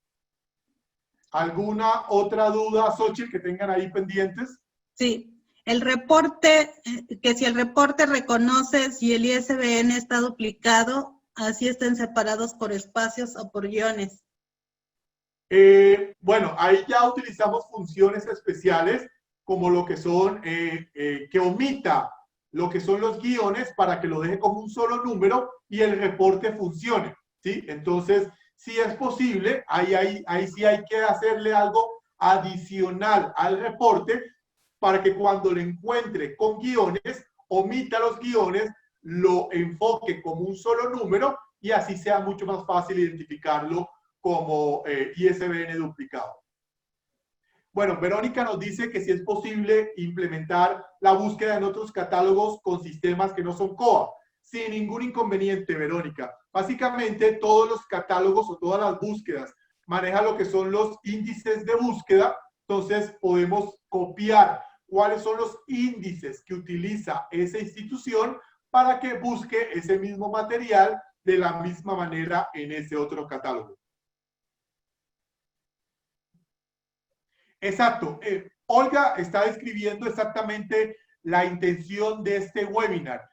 [SPEAKER 1] ¿Alguna otra duda, Xochitl, que tengan ahí pendientes?
[SPEAKER 2] Sí. El reporte, que si el reporte reconoce si el ISBN está duplicado, así estén separados por espacios o por guiones.
[SPEAKER 1] Bueno, ahí ya utilizamos funciones especiales como lo que son, que omita lo que son los guiones para que lo deje como un solo número y el reporte funcione, ¿sí? Entonces, si es posible, ahí sí hay que hacerle algo adicional al reporte para que cuando lo encuentre con guiones, omita los guiones, lo enfoque como un solo número y así sea mucho más fácil identificarlo como ISBN duplicado. Bueno, Verónica nos dice que si es posible implementar la búsqueda en otros catálogos con sistemas que no son Koa. Sin ningún inconveniente, Verónica. Básicamente, todos los catálogos o todas las búsquedas manejan lo que son los índices de búsqueda. Entonces, podemos copiar cuáles son los índices que utiliza esa institución para que busque ese mismo material de la misma manera en ese otro catálogo. Exacto. Olga está describiendo exactamente la intención de este webinar.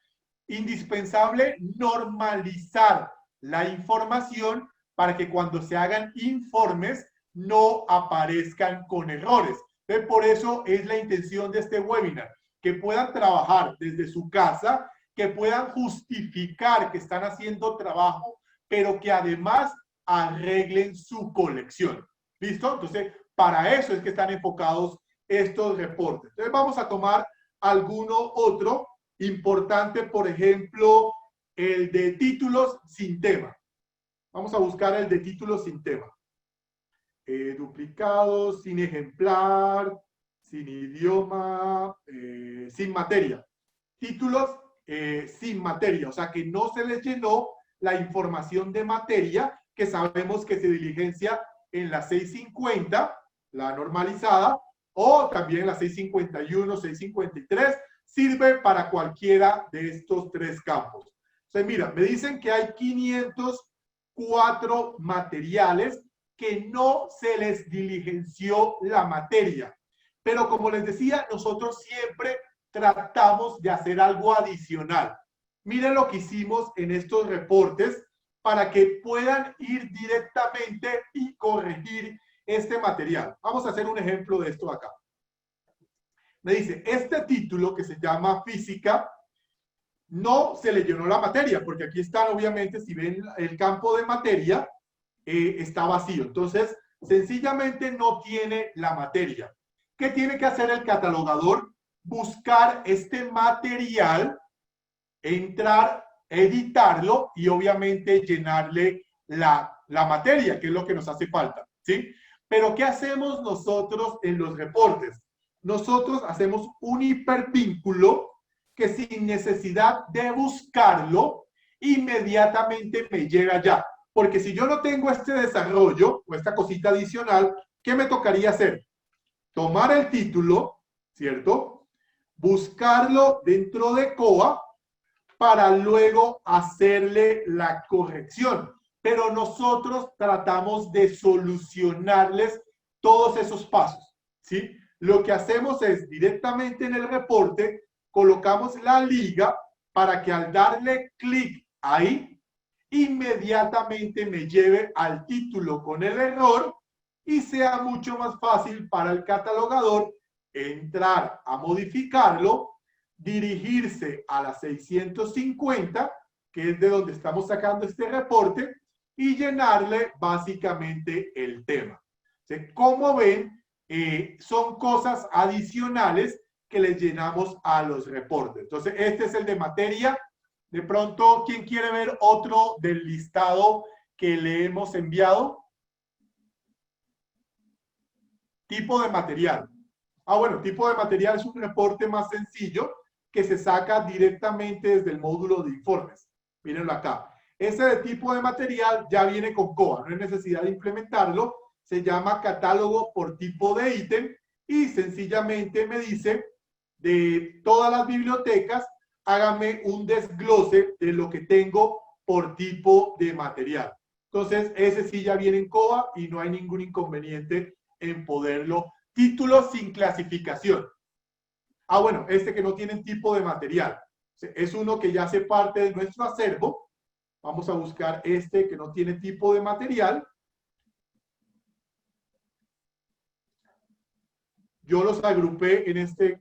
[SPEAKER 1] Indispensable normalizar la información para que cuando se hagan informes no aparezcan con errores. Por eso es la intención de este webinar, que puedan trabajar desde su casa, que puedan justificar que están haciendo trabajo, pero que además arreglen su colección. ¿Listo? Entonces, para eso es que están enfocados estos reportes. Entonces vamos a tomar alguno otro importante, por ejemplo, el de títulos sin tema. Vamos a buscar el de títulos sin tema. Duplicados, sin ejemplar, sin idioma, sin materia. Títulos sin materia, o sea que no se les llenó la información de materia que sabemos que se diligencia en la 650, la normalizada, o también la 651, 653, sirve para cualquiera de estos tres campos. Entonces, mira, me dicen que hay 504 materiales que no se les diligenció la materia. Pero como les decía, nosotros siempre tratamos de hacer algo adicional. Miren lo que hicimos en estos reportes para que puedan ir directamente y corregir este material. Vamos a hacer un ejemplo de esto acá. Me dice, este título que se llama Física, no se le llenó la materia, porque aquí están, obviamente, si ven el campo de materia, está vacío. Entonces, sencillamente no tiene la materia. ¿Qué tiene que hacer el catalogador? Buscar este material, entrar, editarlo y obviamente llenarle la materia, que es lo que nos hace falta, ¿sí? Pero ¿qué hacemos nosotros en los reportes? Nosotros hacemos un hipervínculo que sin necesidad de buscarlo, inmediatamente me llega ya. Porque si yo no tengo este desarrollo o esta cosita adicional, ¿qué me tocaría hacer? Tomar el título, ¿cierto? Buscarlo dentro de COA para luego hacerle la corrección. Pero nosotros tratamos de solucionarles todos esos pasos, ¿sí? Lo que hacemos es directamente en el reporte colocamos la liga para que al darle clic ahí, inmediatamente me lleve al título con el error y sea mucho más fácil para el catalogador entrar a modificarlo, dirigirse a la 650, que es de donde estamos sacando este reporte, y llenarle básicamente el tema. Como ven, son cosas adicionales que les llenamos a los reportes. Entonces, este es el de materia. De pronto, ¿quién quiere ver otro del listado que le hemos enviado? Tipo de material. Bueno, tipo de material es un reporte más sencillo que se saca directamente desde el módulo de informes. Mírenlo acá. Ese de tipo de material ya viene con COA, no hay necesidad de implementarlo. Se llama catálogo por tipo de ítem y sencillamente me dice de todas las bibliotecas, hágame un desglose de lo que tengo por tipo de material. Entonces, ese sí ya viene en COA y no hay ningún inconveniente en poderlo. Títulos sin clasificación. Bueno, este que no tiene tipo de material. Es uno que ya hace parte de nuestro acervo. Vamos a buscar este que no tiene tipo de material. Yo los agrupé en este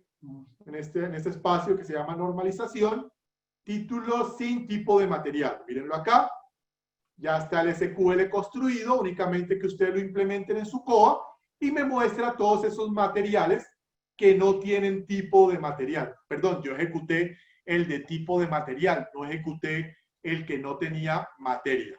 [SPEAKER 1] espacio que se llama normalización, títulos sin tipo de material. Mírenlo acá, ya está el SQL construido, únicamente que ustedes lo implementen en su COA y me muestra todos esos materiales que no tienen tipo de material. Perdón, yo ejecuté el de tipo de material, no ejecuté el que no tenía materia.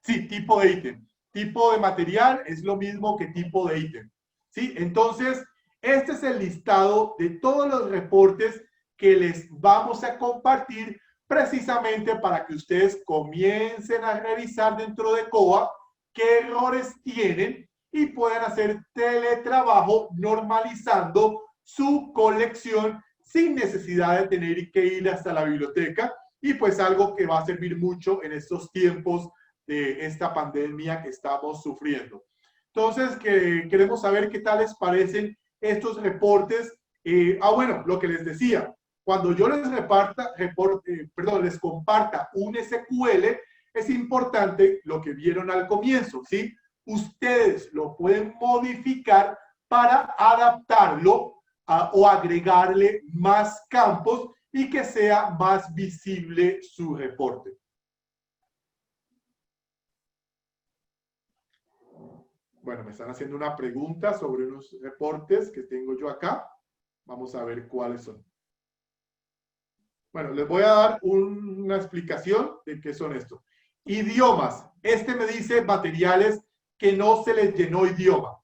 [SPEAKER 1] Sí, tipo de ítem. Tipo de material es lo mismo que tipo de ítem. ¿Sí? Entonces, este es el listado de todos los reportes que les vamos a compartir precisamente para que ustedes comiencen a revisar dentro de COA qué errores tienen y puedan hacer teletrabajo normalizando su colección sin necesidad de tener que ir hasta la biblioteca y pues algo que va a servir mucho en estos tiempos de esta pandemia que estamos sufriendo. Entonces, queremos saber qué tal les parecen estos reportes. Bueno, lo que les decía, cuando yo les les comparta un SQL, es importante lo que vieron al comienzo, ¿sí? Ustedes lo pueden modificar para adaptarlo o agregarle más campos y que sea más visible su reporte. Bueno, me están haciendo una pregunta sobre unos reportes que tengo yo acá. Vamos a ver cuáles son. Bueno, les voy a dar una explicación de qué son estos. Idiomas. Este me dice materiales que no se les llenó idioma.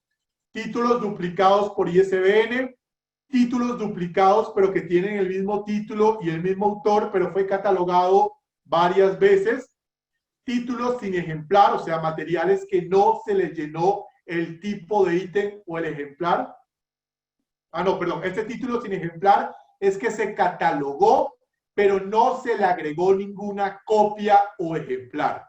[SPEAKER 1] Títulos duplicados por ISBN. Títulos duplicados pero que tienen el mismo título y el mismo autor, pero fue catalogado varias veces. Títulos sin ejemplar, o sea, materiales que no se les llenó el tipo de ítem o el ejemplar. No, perdón, este título sin ejemplar es que se catalogó, pero no se le agregó ninguna copia o ejemplar.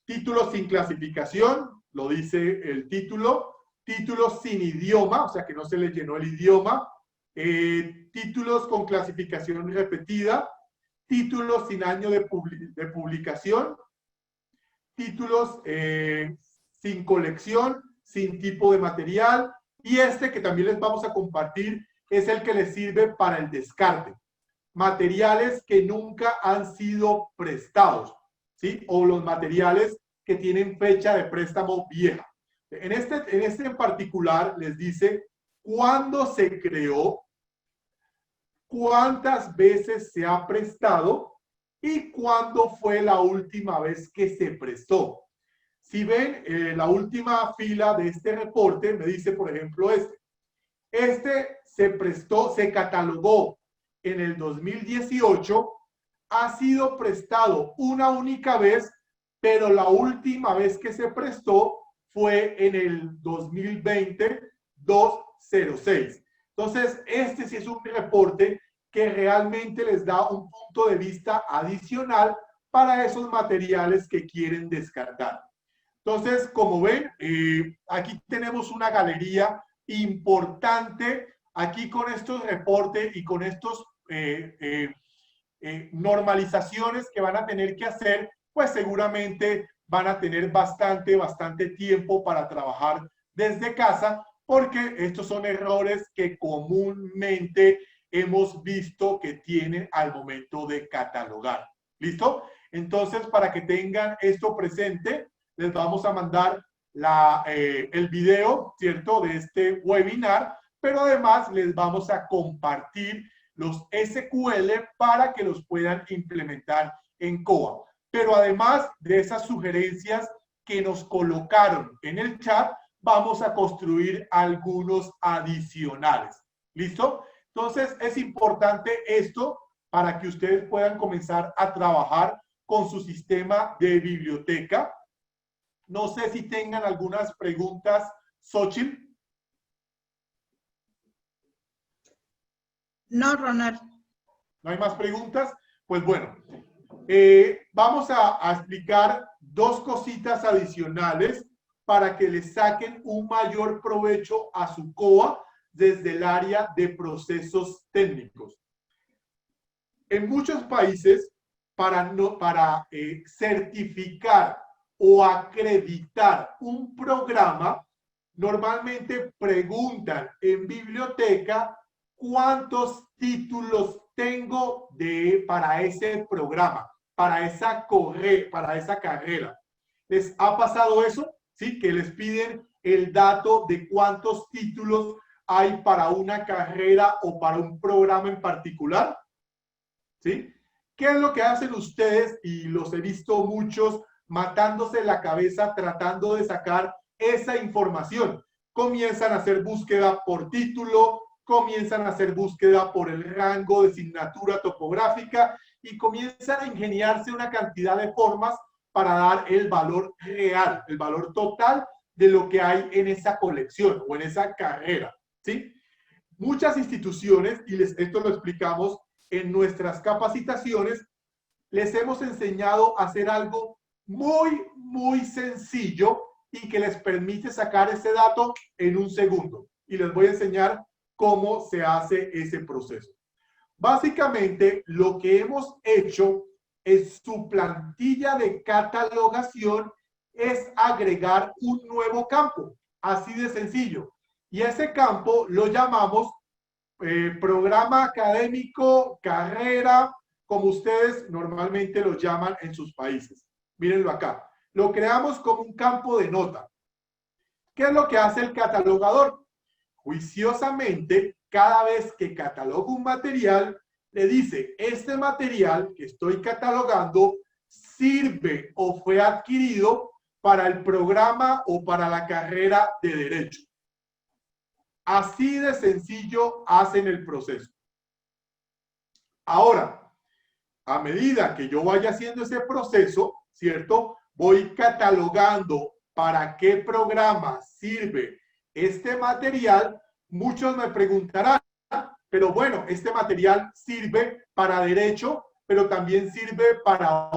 [SPEAKER 1] Títulos sin clasificación, lo dice el título. Títulos sin idioma, o sea, que no se le llenó el idioma. Títulos con clasificación repetida. Títulos sin año de publicación. títulos sin colección, sin tipo de material, y este que también les vamos a compartir es el que les sirve para el descarte. Materiales que nunca han sido prestados, ¿sí? O los materiales que tienen fecha de préstamo vieja. En este en particular les dice cuándo se creó, cuántas veces se ha prestado y cuándo fue la última vez que se prestó. Si ven, la última fila de este reporte me dice, por ejemplo, este se prestó, se catalogó en el 2018, ha sido prestado una única vez, pero la última vez que se prestó fue en el 2020-206. Entonces, este sí es un reporte que realmente les da un punto de vista adicional para esos materiales que quieren descartar. Entonces, como ven, aquí tenemos una galería importante, aquí con estos reportes y con estos normalizaciones que van a tener que hacer, pues seguramente van a tener bastante tiempo para trabajar desde casa, porque estos son errores que comúnmente hemos visto que tienen al momento de catalogar. ¿Listo? Entonces, para que tengan esto presente, les vamos a mandar el video, ¿cierto?, de este webinar, pero además les vamos a compartir los SQL para que los puedan implementar en COA. Pero además de esas sugerencias que nos colocaron en el chat, vamos a construir algunos adicionales. ¿Listo? Entonces, es importante esto para que ustedes puedan comenzar a trabajar con su sistema de biblioteca. No sé si tengan algunas preguntas, Xochitl.
[SPEAKER 2] No, Ronald.
[SPEAKER 1] ¿No hay más preguntas? Pues bueno, vamos a explicar dos cositas adicionales para que les saquen un mayor provecho a su COA desde el área de procesos técnicos. En muchos países, para certificar o acreditar un programa, normalmente preguntan en biblioteca cuántos títulos tengo para ese programa, para esa carrera. ¿Les ha pasado eso? ¿Sí? Que les piden el dato de cuántos títulos hay para una carrera o para un programa en particular. ¿Sí? ¿Qué es lo que hacen ustedes? Y los he visto muchos matándose la cabeza tratando de sacar esa información. Comienzan a hacer búsqueda por título, comienzan a hacer búsqueda por el rango de asignatura topográfica y comienzan a ingeniarse una cantidad de formas para dar el valor real, el valor total de lo que hay en esa colección o en esa carrera, ¿sí? Muchas instituciones, y esto lo explicamos en nuestras capacitaciones, les hemos enseñado a hacer algo muy sencillo y que les permite sacar ese dato en un segundo. Y les voy a enseñar cómo se hace ese proceso. Básicamente, lo que hemos hecho en su plantilla de catalogación es agregar un nuevo campo, así de sencillo. Y ese campo lo llamamos programa académico, carrera, como ustedes normalmente lo llaman en sus países. Mírenlo acá. Lo creamos como un campo de nota. ¿Qué es lo que hace el catalogador? Juiciosamente, cada vez que cataloga un material, le dice, este material que estoy catalogando sirve o fue adquirido para el programa o para la carrera de Derecho. Así de sencillo hacen el proceso. Ahora, a medida que yo vaya haciendo ese proceso, ¿cierto? Voy catalogando para qué programa sirve este material. Muchos me preguntarán, pero bueno, este material sirve para Derecho, pero también sirve para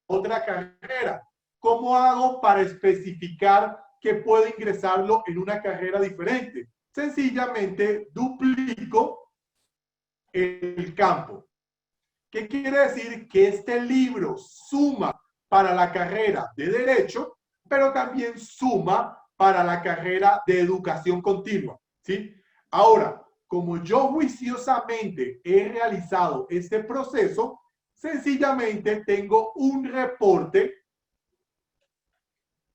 [SPEAKER 1] otra carrera. ¿Cómo hago para especificar que puedo ingresarlo en una carrera diferente? Sencillamente duplico el campo. ¿Qué quiere decir? Que este libro suma para la carrera de Derecho, pero también suma para la carrera de Educación Continua, ¿sí? Ahora, como yo juiciosamente he realizado este proceso, sencillamente tengo un reporte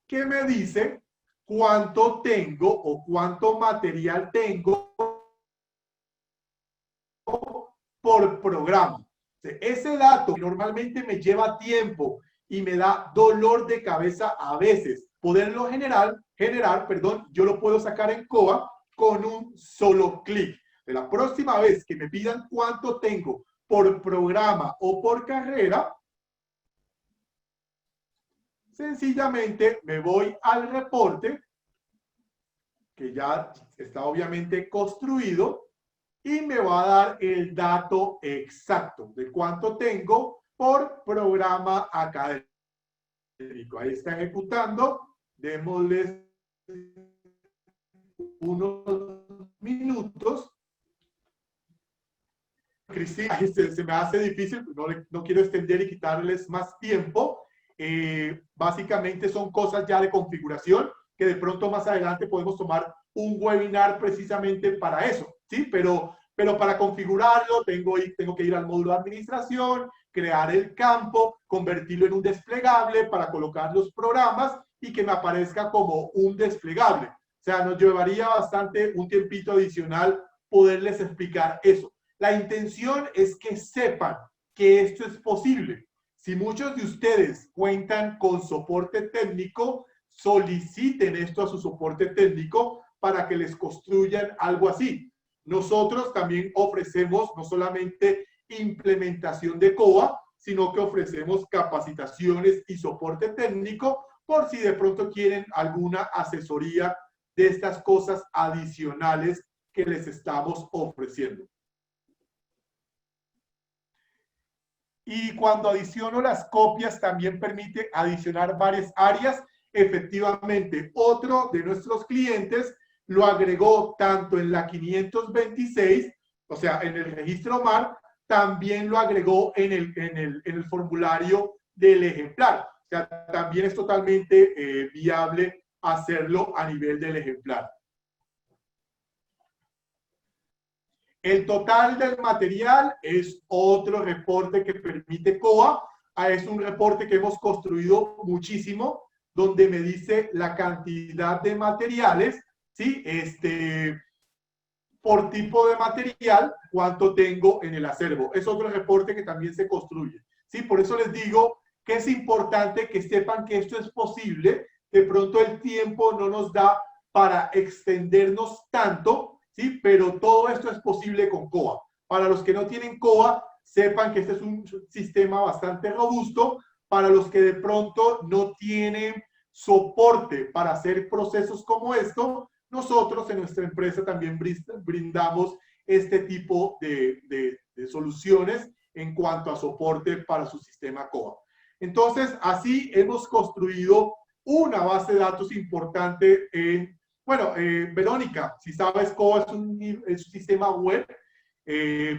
[SPEAKER 1] que me dice cuánto tengo o cuánto material tengo por programa. Ese dato normalmente me lleva tiempo y me da dolor de cabeza a veces. Poderlo generar, yo lo puedo sacar en COA con un solo clic. De la próxima vez que me pidan cuánto tengo por programa o por carrera, sencillamente me voy al reporte, que ya está obviamente construido, y me va a dar el dato exacto de cuánto tengo por programa académico. Ahí está ejecutando. Démosles unos minutos. Cristina, se me hace difícil, no quiero extender y quitarles más tiempo. Básicamente son cosas ya de configuración que de pronto más adelante podemos tomar un webinar precisamente para eso, ¿sí? Pero para configurarlo tengo que ir al módulo de administración, crear el campo, convertirlo en un desplegable para colocar los programas y que me aparezca como un desplegable. O sea, nos llevaría bastante un tiempito adicional poderles explicar eso. La intención es que sepan que esto es posible. Si muchos de ustedes cuentan con soporte técnico, soliciten esto a su soporte técnico para que les construyan algo así. Nosotros también ofrecemos no solamente implementación de COA, sino que ofrecemos capacitaciones y soporte técnico por si de pronto quieren alguna asesoría de estas cosas adicionales que les estamos ofreciendo. Y cuando adiciono las copias, también permite adicionar varias áreas. Efectivamente, otro de nuestros clientes lo agregó tanto en la 526, o sea, en el registro MAR, también lo agregó en el formulario del ejemplar. O sea, también es totalmente viable hacerlo a nivel del ejemplar. El total del material es otro reporte que permite COA. Es un reporte que hemos construido muchísimo, donde me dice la cantidad de materiales, ¿sí? Por tipo de material, cuánto tengo en el acervo. Es otro reporte que también se construye, ¿sí? Por eso les digo que es importante que sepan que esto es posible. De pronto el tiempo no nos da para extendernos tanto, ¿sí? Pero todo esto es posible con COA. Para los que no tienen COA, sepan que este es un sistema bastante robusto. Para los que de pronto no tienen soporte para hacer procesos como esto, nosotros en nuestra empresa también brindamos este tipo de soluciones en cuanto a soporte para su sistema COA. Entonces, así hemos construido una base de datos importante en... Bueno, Verónica, si sabes, COA es un sistema web.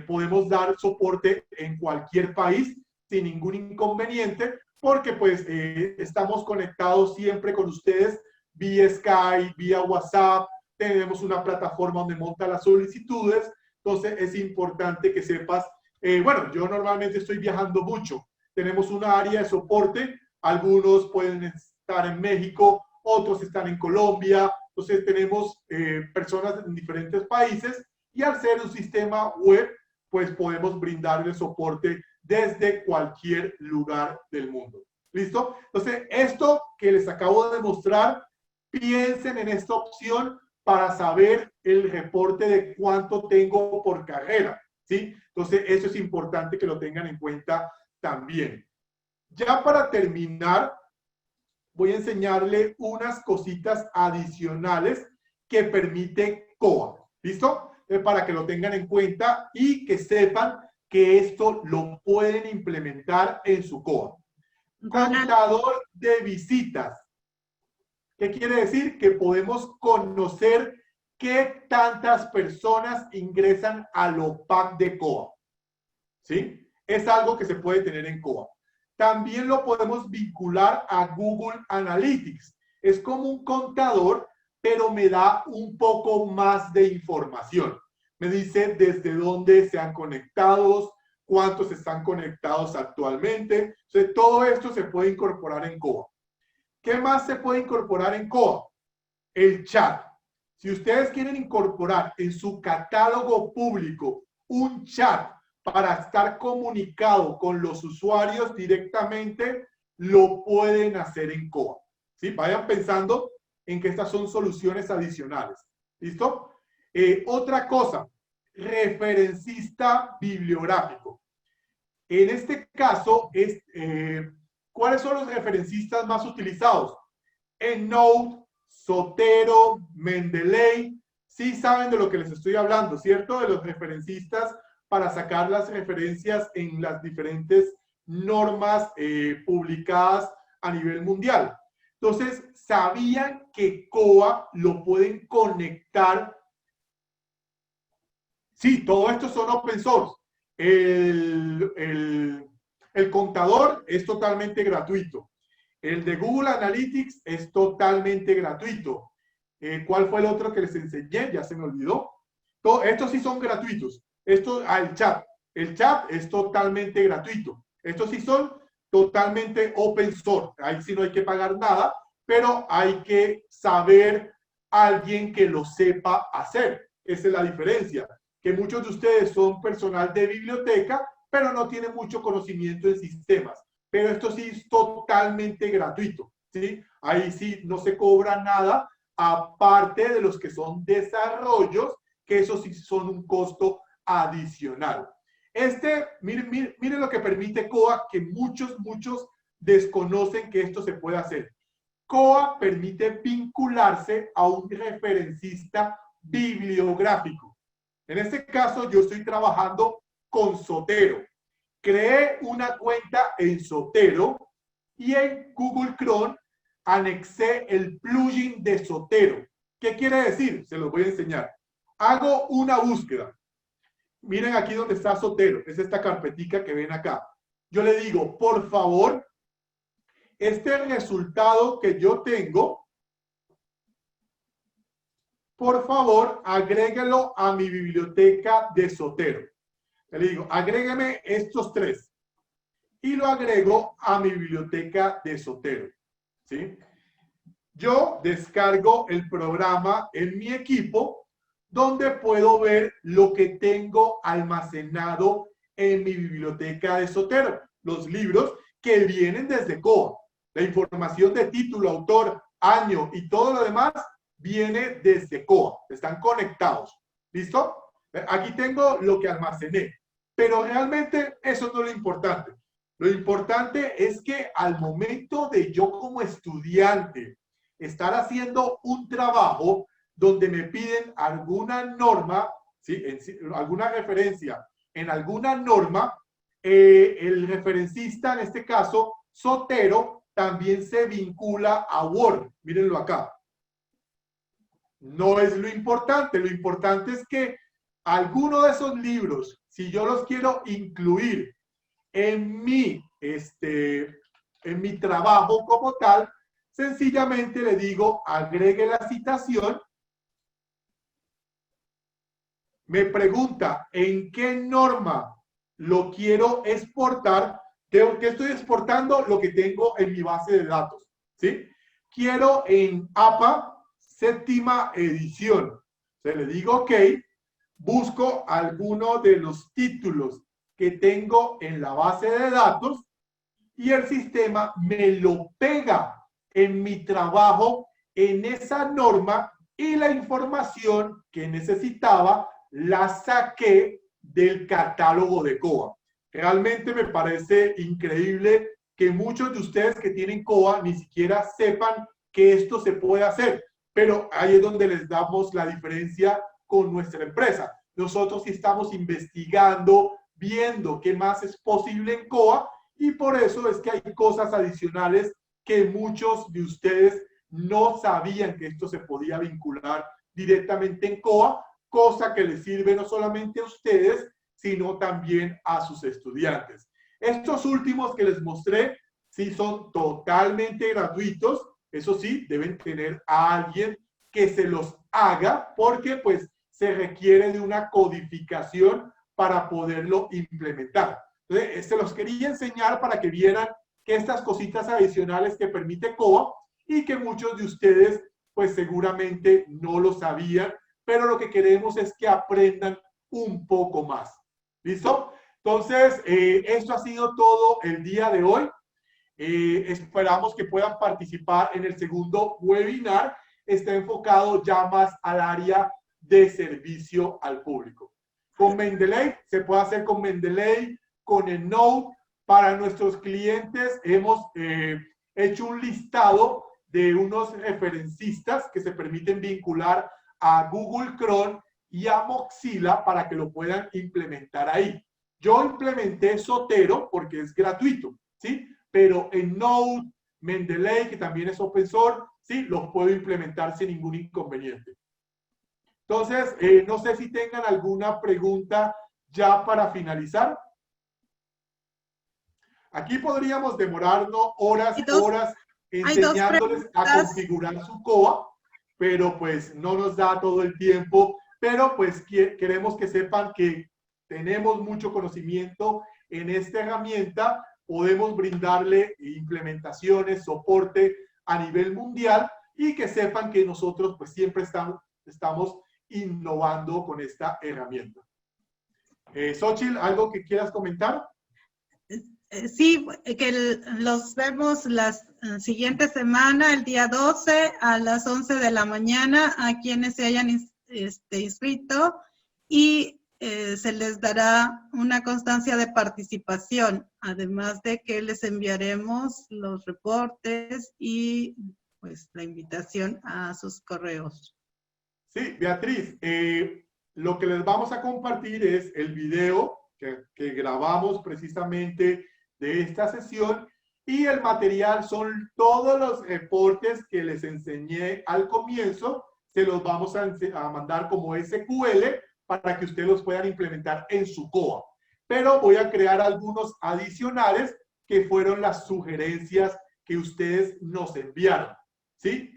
[SPEAKER 1] Podemos dar soporte en cualquier país sin ningún inconveniente, porque pues estamos conectados siempre con ustedes vía Skype, vía WhatsApp, tenemos una plataforma donde monta las solicitudes. Entonces es importante que sepas, bueno, yo normalmente estoy viajando mucho, tenemos una área de soporte, algunos pueden estar en México, otros están en Colombia. Entonces tenemos personas en diferentes países y al ser un sistema web, pues podemos brindarle soporte desde cualquier lugar del mundo. ¿Listo? Entonces, esto que les acabo de mostrar, piensen en esta opción para saber el reporte de cuánto tengo por carrera, ¿sí? Entonces, eso es importante que lo tengan en cuenta también. Ya para terminar, voy a enseñarle unas cositas adicionales que permite COA. ¿Listo? Para que lo tengan en cuenta y que sepan que esto lo pueden implementar en su COA. Contador de visitas. ¿Qué quiere decir? Que podemos conocer qué tantas personas ingresan al OPAC de COA. ¿Sí? Es algo que se puede tener en COA. también lo podemos vincular a Google Analytics. Es como un contador, pero me da un poco más de información. Me dice desde dónde se han conectado, cuántos están conectados actualmente. Entonces, todo esto se puede incorporar en Koa. ¿Qué más se puede incorporar en Koa? El chat. Si ustedes quieren incorporar en su catálogo público un chat para estar comunicado con los usuarios directamente, lo pueden hacer en Koa. ¿Sí? Vayan pensando en que estas son soluciones adicionales. ¿Listo? Otra cosa, referencista bibliográfico. En este caso, ¿cuáles son los referencistas más utilizados? EndNote, Zotero, Mendeley. Sí saben de lo que les estoy hablando, ¿cierto? De los referencistas para sacar las referencias en las diferentes normas publicadas a nivel mundial. Entonces, ¿sabían que Koa lo pueden conectar? Sí, todo esto son open source. El contador es totalmente gratuito. El de Google Analytics es totalmente gratuito. ¿Cuál fue el otro que les enseñé? Ya se me olvidó. Estos sí son gratuitos. El chat. El chat es totalmente gratuito. Estos sí son totalmente open source. Ahí sí no hay que pagar nada, pero hay que saber alguien que lo sepa hacer. Esa es la diferencia. Que muchos de ustedes son personal de biblioteca, pero no tienen mucho conocimiento en sistemas. Pero esto sí es totalmente gratuito, ¿sí? Ahí sí no se cobra nada, aparte de los que son desarrollos, que eso sí son un costo adicional. Miren lo que permite Koa, que muchos desconocen que esto se puede hacer. Koa permite vincularse a un referencista bibliográfico. En este caso, yo estoy trabajando con Zotero. Creé una cuenta en Zotero y en Google Chrome anexé el plugin de Zotero. ¿Qué quiere decir? Se los voy a enseñar. Hago una búsqueda. Miren aquí donde está Zotero. Es esta carpetica que ven acá. Yo le digo, por favor, este resultado que yo tengo, por favor, agréguelo a mi biblioteca de Zotero. Le digo, agrégueme estos tres. Y lo agrego a mi biblioteca de Zotero. ¿Sí? Yo descargo el programa en mi equipo, donde puedo ver lo que tengo almacenado en mi biblioteca de Zotero. Los libros que vienen desde Koa. La información de título, autor, año y todo lo demás viene desde Koa. Están conectados. ¿Listo? Aquí tengo lo que almacené. Pero realmente eso no es lo importante. Lo importante es que al momento de yo como estudiante estar haciendo un trabajo donde me piden alguna norma, ¿sí? Alguna referencia en alguna norma, el referencista, en este caso, Zotero, también se vincula a Word. Mírenlo acá. No es lo importante es que alguno de esos libros, si yo los quiero incluir en mi trabajo como tal, sencillamente le digo, agregue la citación. Me pregunta, ¿en qué norma lo quiero exportar? ¿Qué estoy exportando? Lo que tengo en mi base de datos, ¿sí? Quiero en APA, séptima edición. Entonces le digo, ok, busco alguno de los títulos que tengo en la base de datos y el sistema me lo pega en mi trabajo, en esa norma, y la información que necesitaba la saqué del catálogo de Koa. Realmente me parece increíble que muchos de ustedes que tienen Koa ni siquiera sepan que esto se puede hacer, pero ahí es donde les damos la diferencia con nuestra empresa. Nosotros sí estamos investigando, viendo qué más es posible en Koa, y por eso es que hay cosas adicionales que muchos de ustedes no sabían que esto se podía vincular directamente en Koa, cosa que les sirve no solamente a ustedes, sino también a sus estudiantes. Estos últimos que les mostré, sí son totalmente gratuitos. Eso sí, deben tener a alguien que se los haga, porque pues se requiere de una codificación para poderlo implementar. Entonces, se los quería enseñar para que vieran que estas cositas adicionales que permite COA y que muchos de ustedes pues seguramente no lo sabían, pero lo que queremos es que aprendan un poco más. ¿Listo? Entonces, esto ha sido todo el día de hoy. Esperamos que puedan participar en el segundo webinar. Está enfocado ya más al área de servicio al público. Con Mendeley, se puede hacer con Mendeley, con EndNote. Para nuestros clientes hemos hecho un listado de unos referencistas que se permiten vincular a Google Chrome y a Mozilla para que lo puedan implementar ahí. Yo implementé Zotero porque es gratuito, ¿sí? Pero EndNote, Mendeley, que también es open source, sí, los puedo implementar sin ningún inconveniente. Entonces, no sé si tengan alguna pregunta ya para finalizar. Aquí podríamos demorarnos horas enseñándoles a configurar su COA, pero pues no nos da todo el tiempo, pero pues queremos que sepan que tenemos mucho conocimiento en esta herramienta, podemos brindarle implementaciones, soporte a nivel mundial y que sepan que nosotros pues siempre estamos innovando con esta herramienta. Xochitl, ¿algo que quieras comentar?
[SPEAKER 2] Sí, que los vemos la siguiente semana, el día 12 a las 11 de la mañana, a quienes se hayan inscrito, y se les dará una constancia de participación, además de que les enviaremos los reportes y pues la invitación a sus correos.
[SPEAKER 1] Sí, Beatriz, lo que les vamos a compartir es el video que grabamos precisamente de esta sesión, y el material son todos los reportes que les enseñé al comienzo. Se los vamos a mandar como SQL para que ustedes los puedan implementar en su COA. Pero voy a crear algunos adicionales que fueron las sugerencias que ustedes nos enviaron, ¿sí?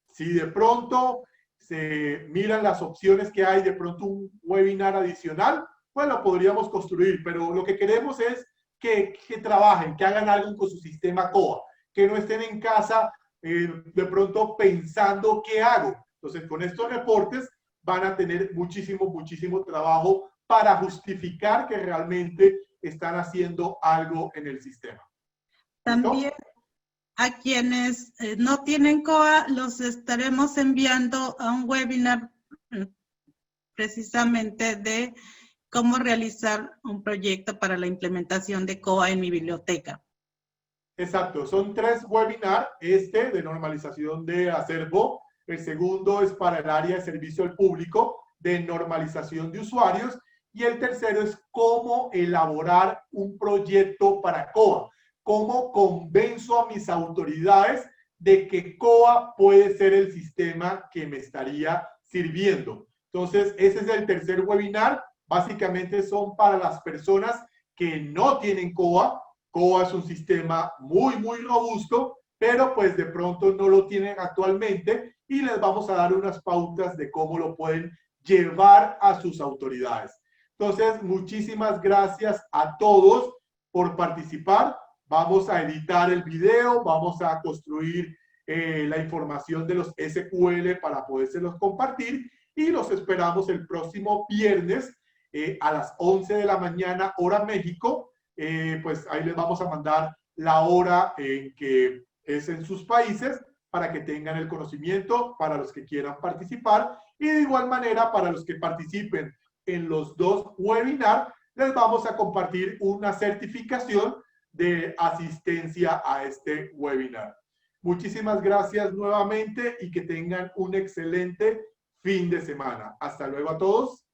[SPEAKER 1] Si de pronto se miran las opciones que hay, de pronto un webinar adicional, pues lo podríamos construir, pero lo que queremos es que trabajen, que hagan algo con su sistema COA, que no estén en casa de pronto pensando qué hago. Entonces, con estos reportes van a tener muchísimo trabajo para justificar que realmente están haciendo algo en el sistema.
[SPEAKER 2] También a quienes no tienen COA, los estaremos enviando a un webinar precisamente de cómo realizar un proyecto para la implementación de COA en mi biblioteca.
[SPEAKER 1] Exacto, son 3 webinars, este de normalización de acervo, el segundo es para el área de servicio al público, de normalización de usuarios, y el tercero es cómo elaborar un proyecto para COA, cómo convenzo a mis autoridades de que COA puede ser el sistema que me estaría sirviendo. Entonces, ese es el tercer webinar. Básicamente son para las personas que no tienen COA. COA es un sistema muy robusto, pero pues de pronto no lo tienen actualmente, y les vamos a dar unas pautas de cómo lo pueden llevar a sus autoridades. Entonces, muchísimas gracias a todos por participar. Vamos a editar el video, vamos a construir la información de los SQL para podérselos compartir, y los esperamos el próximo viernes a las 11 de la mañana, hora México. Pues ahí les vamos a mandar la hora en que es en sus países para que tengan el conocimiento para los que quieran participar, y de igual manera para los que participen en los 2 webinars les vamos a compartir una certificación de asistencia a este webinar. Muchísimas gracias nuevamente y que tengan un excelente fin de semana. Hasta luego a todos.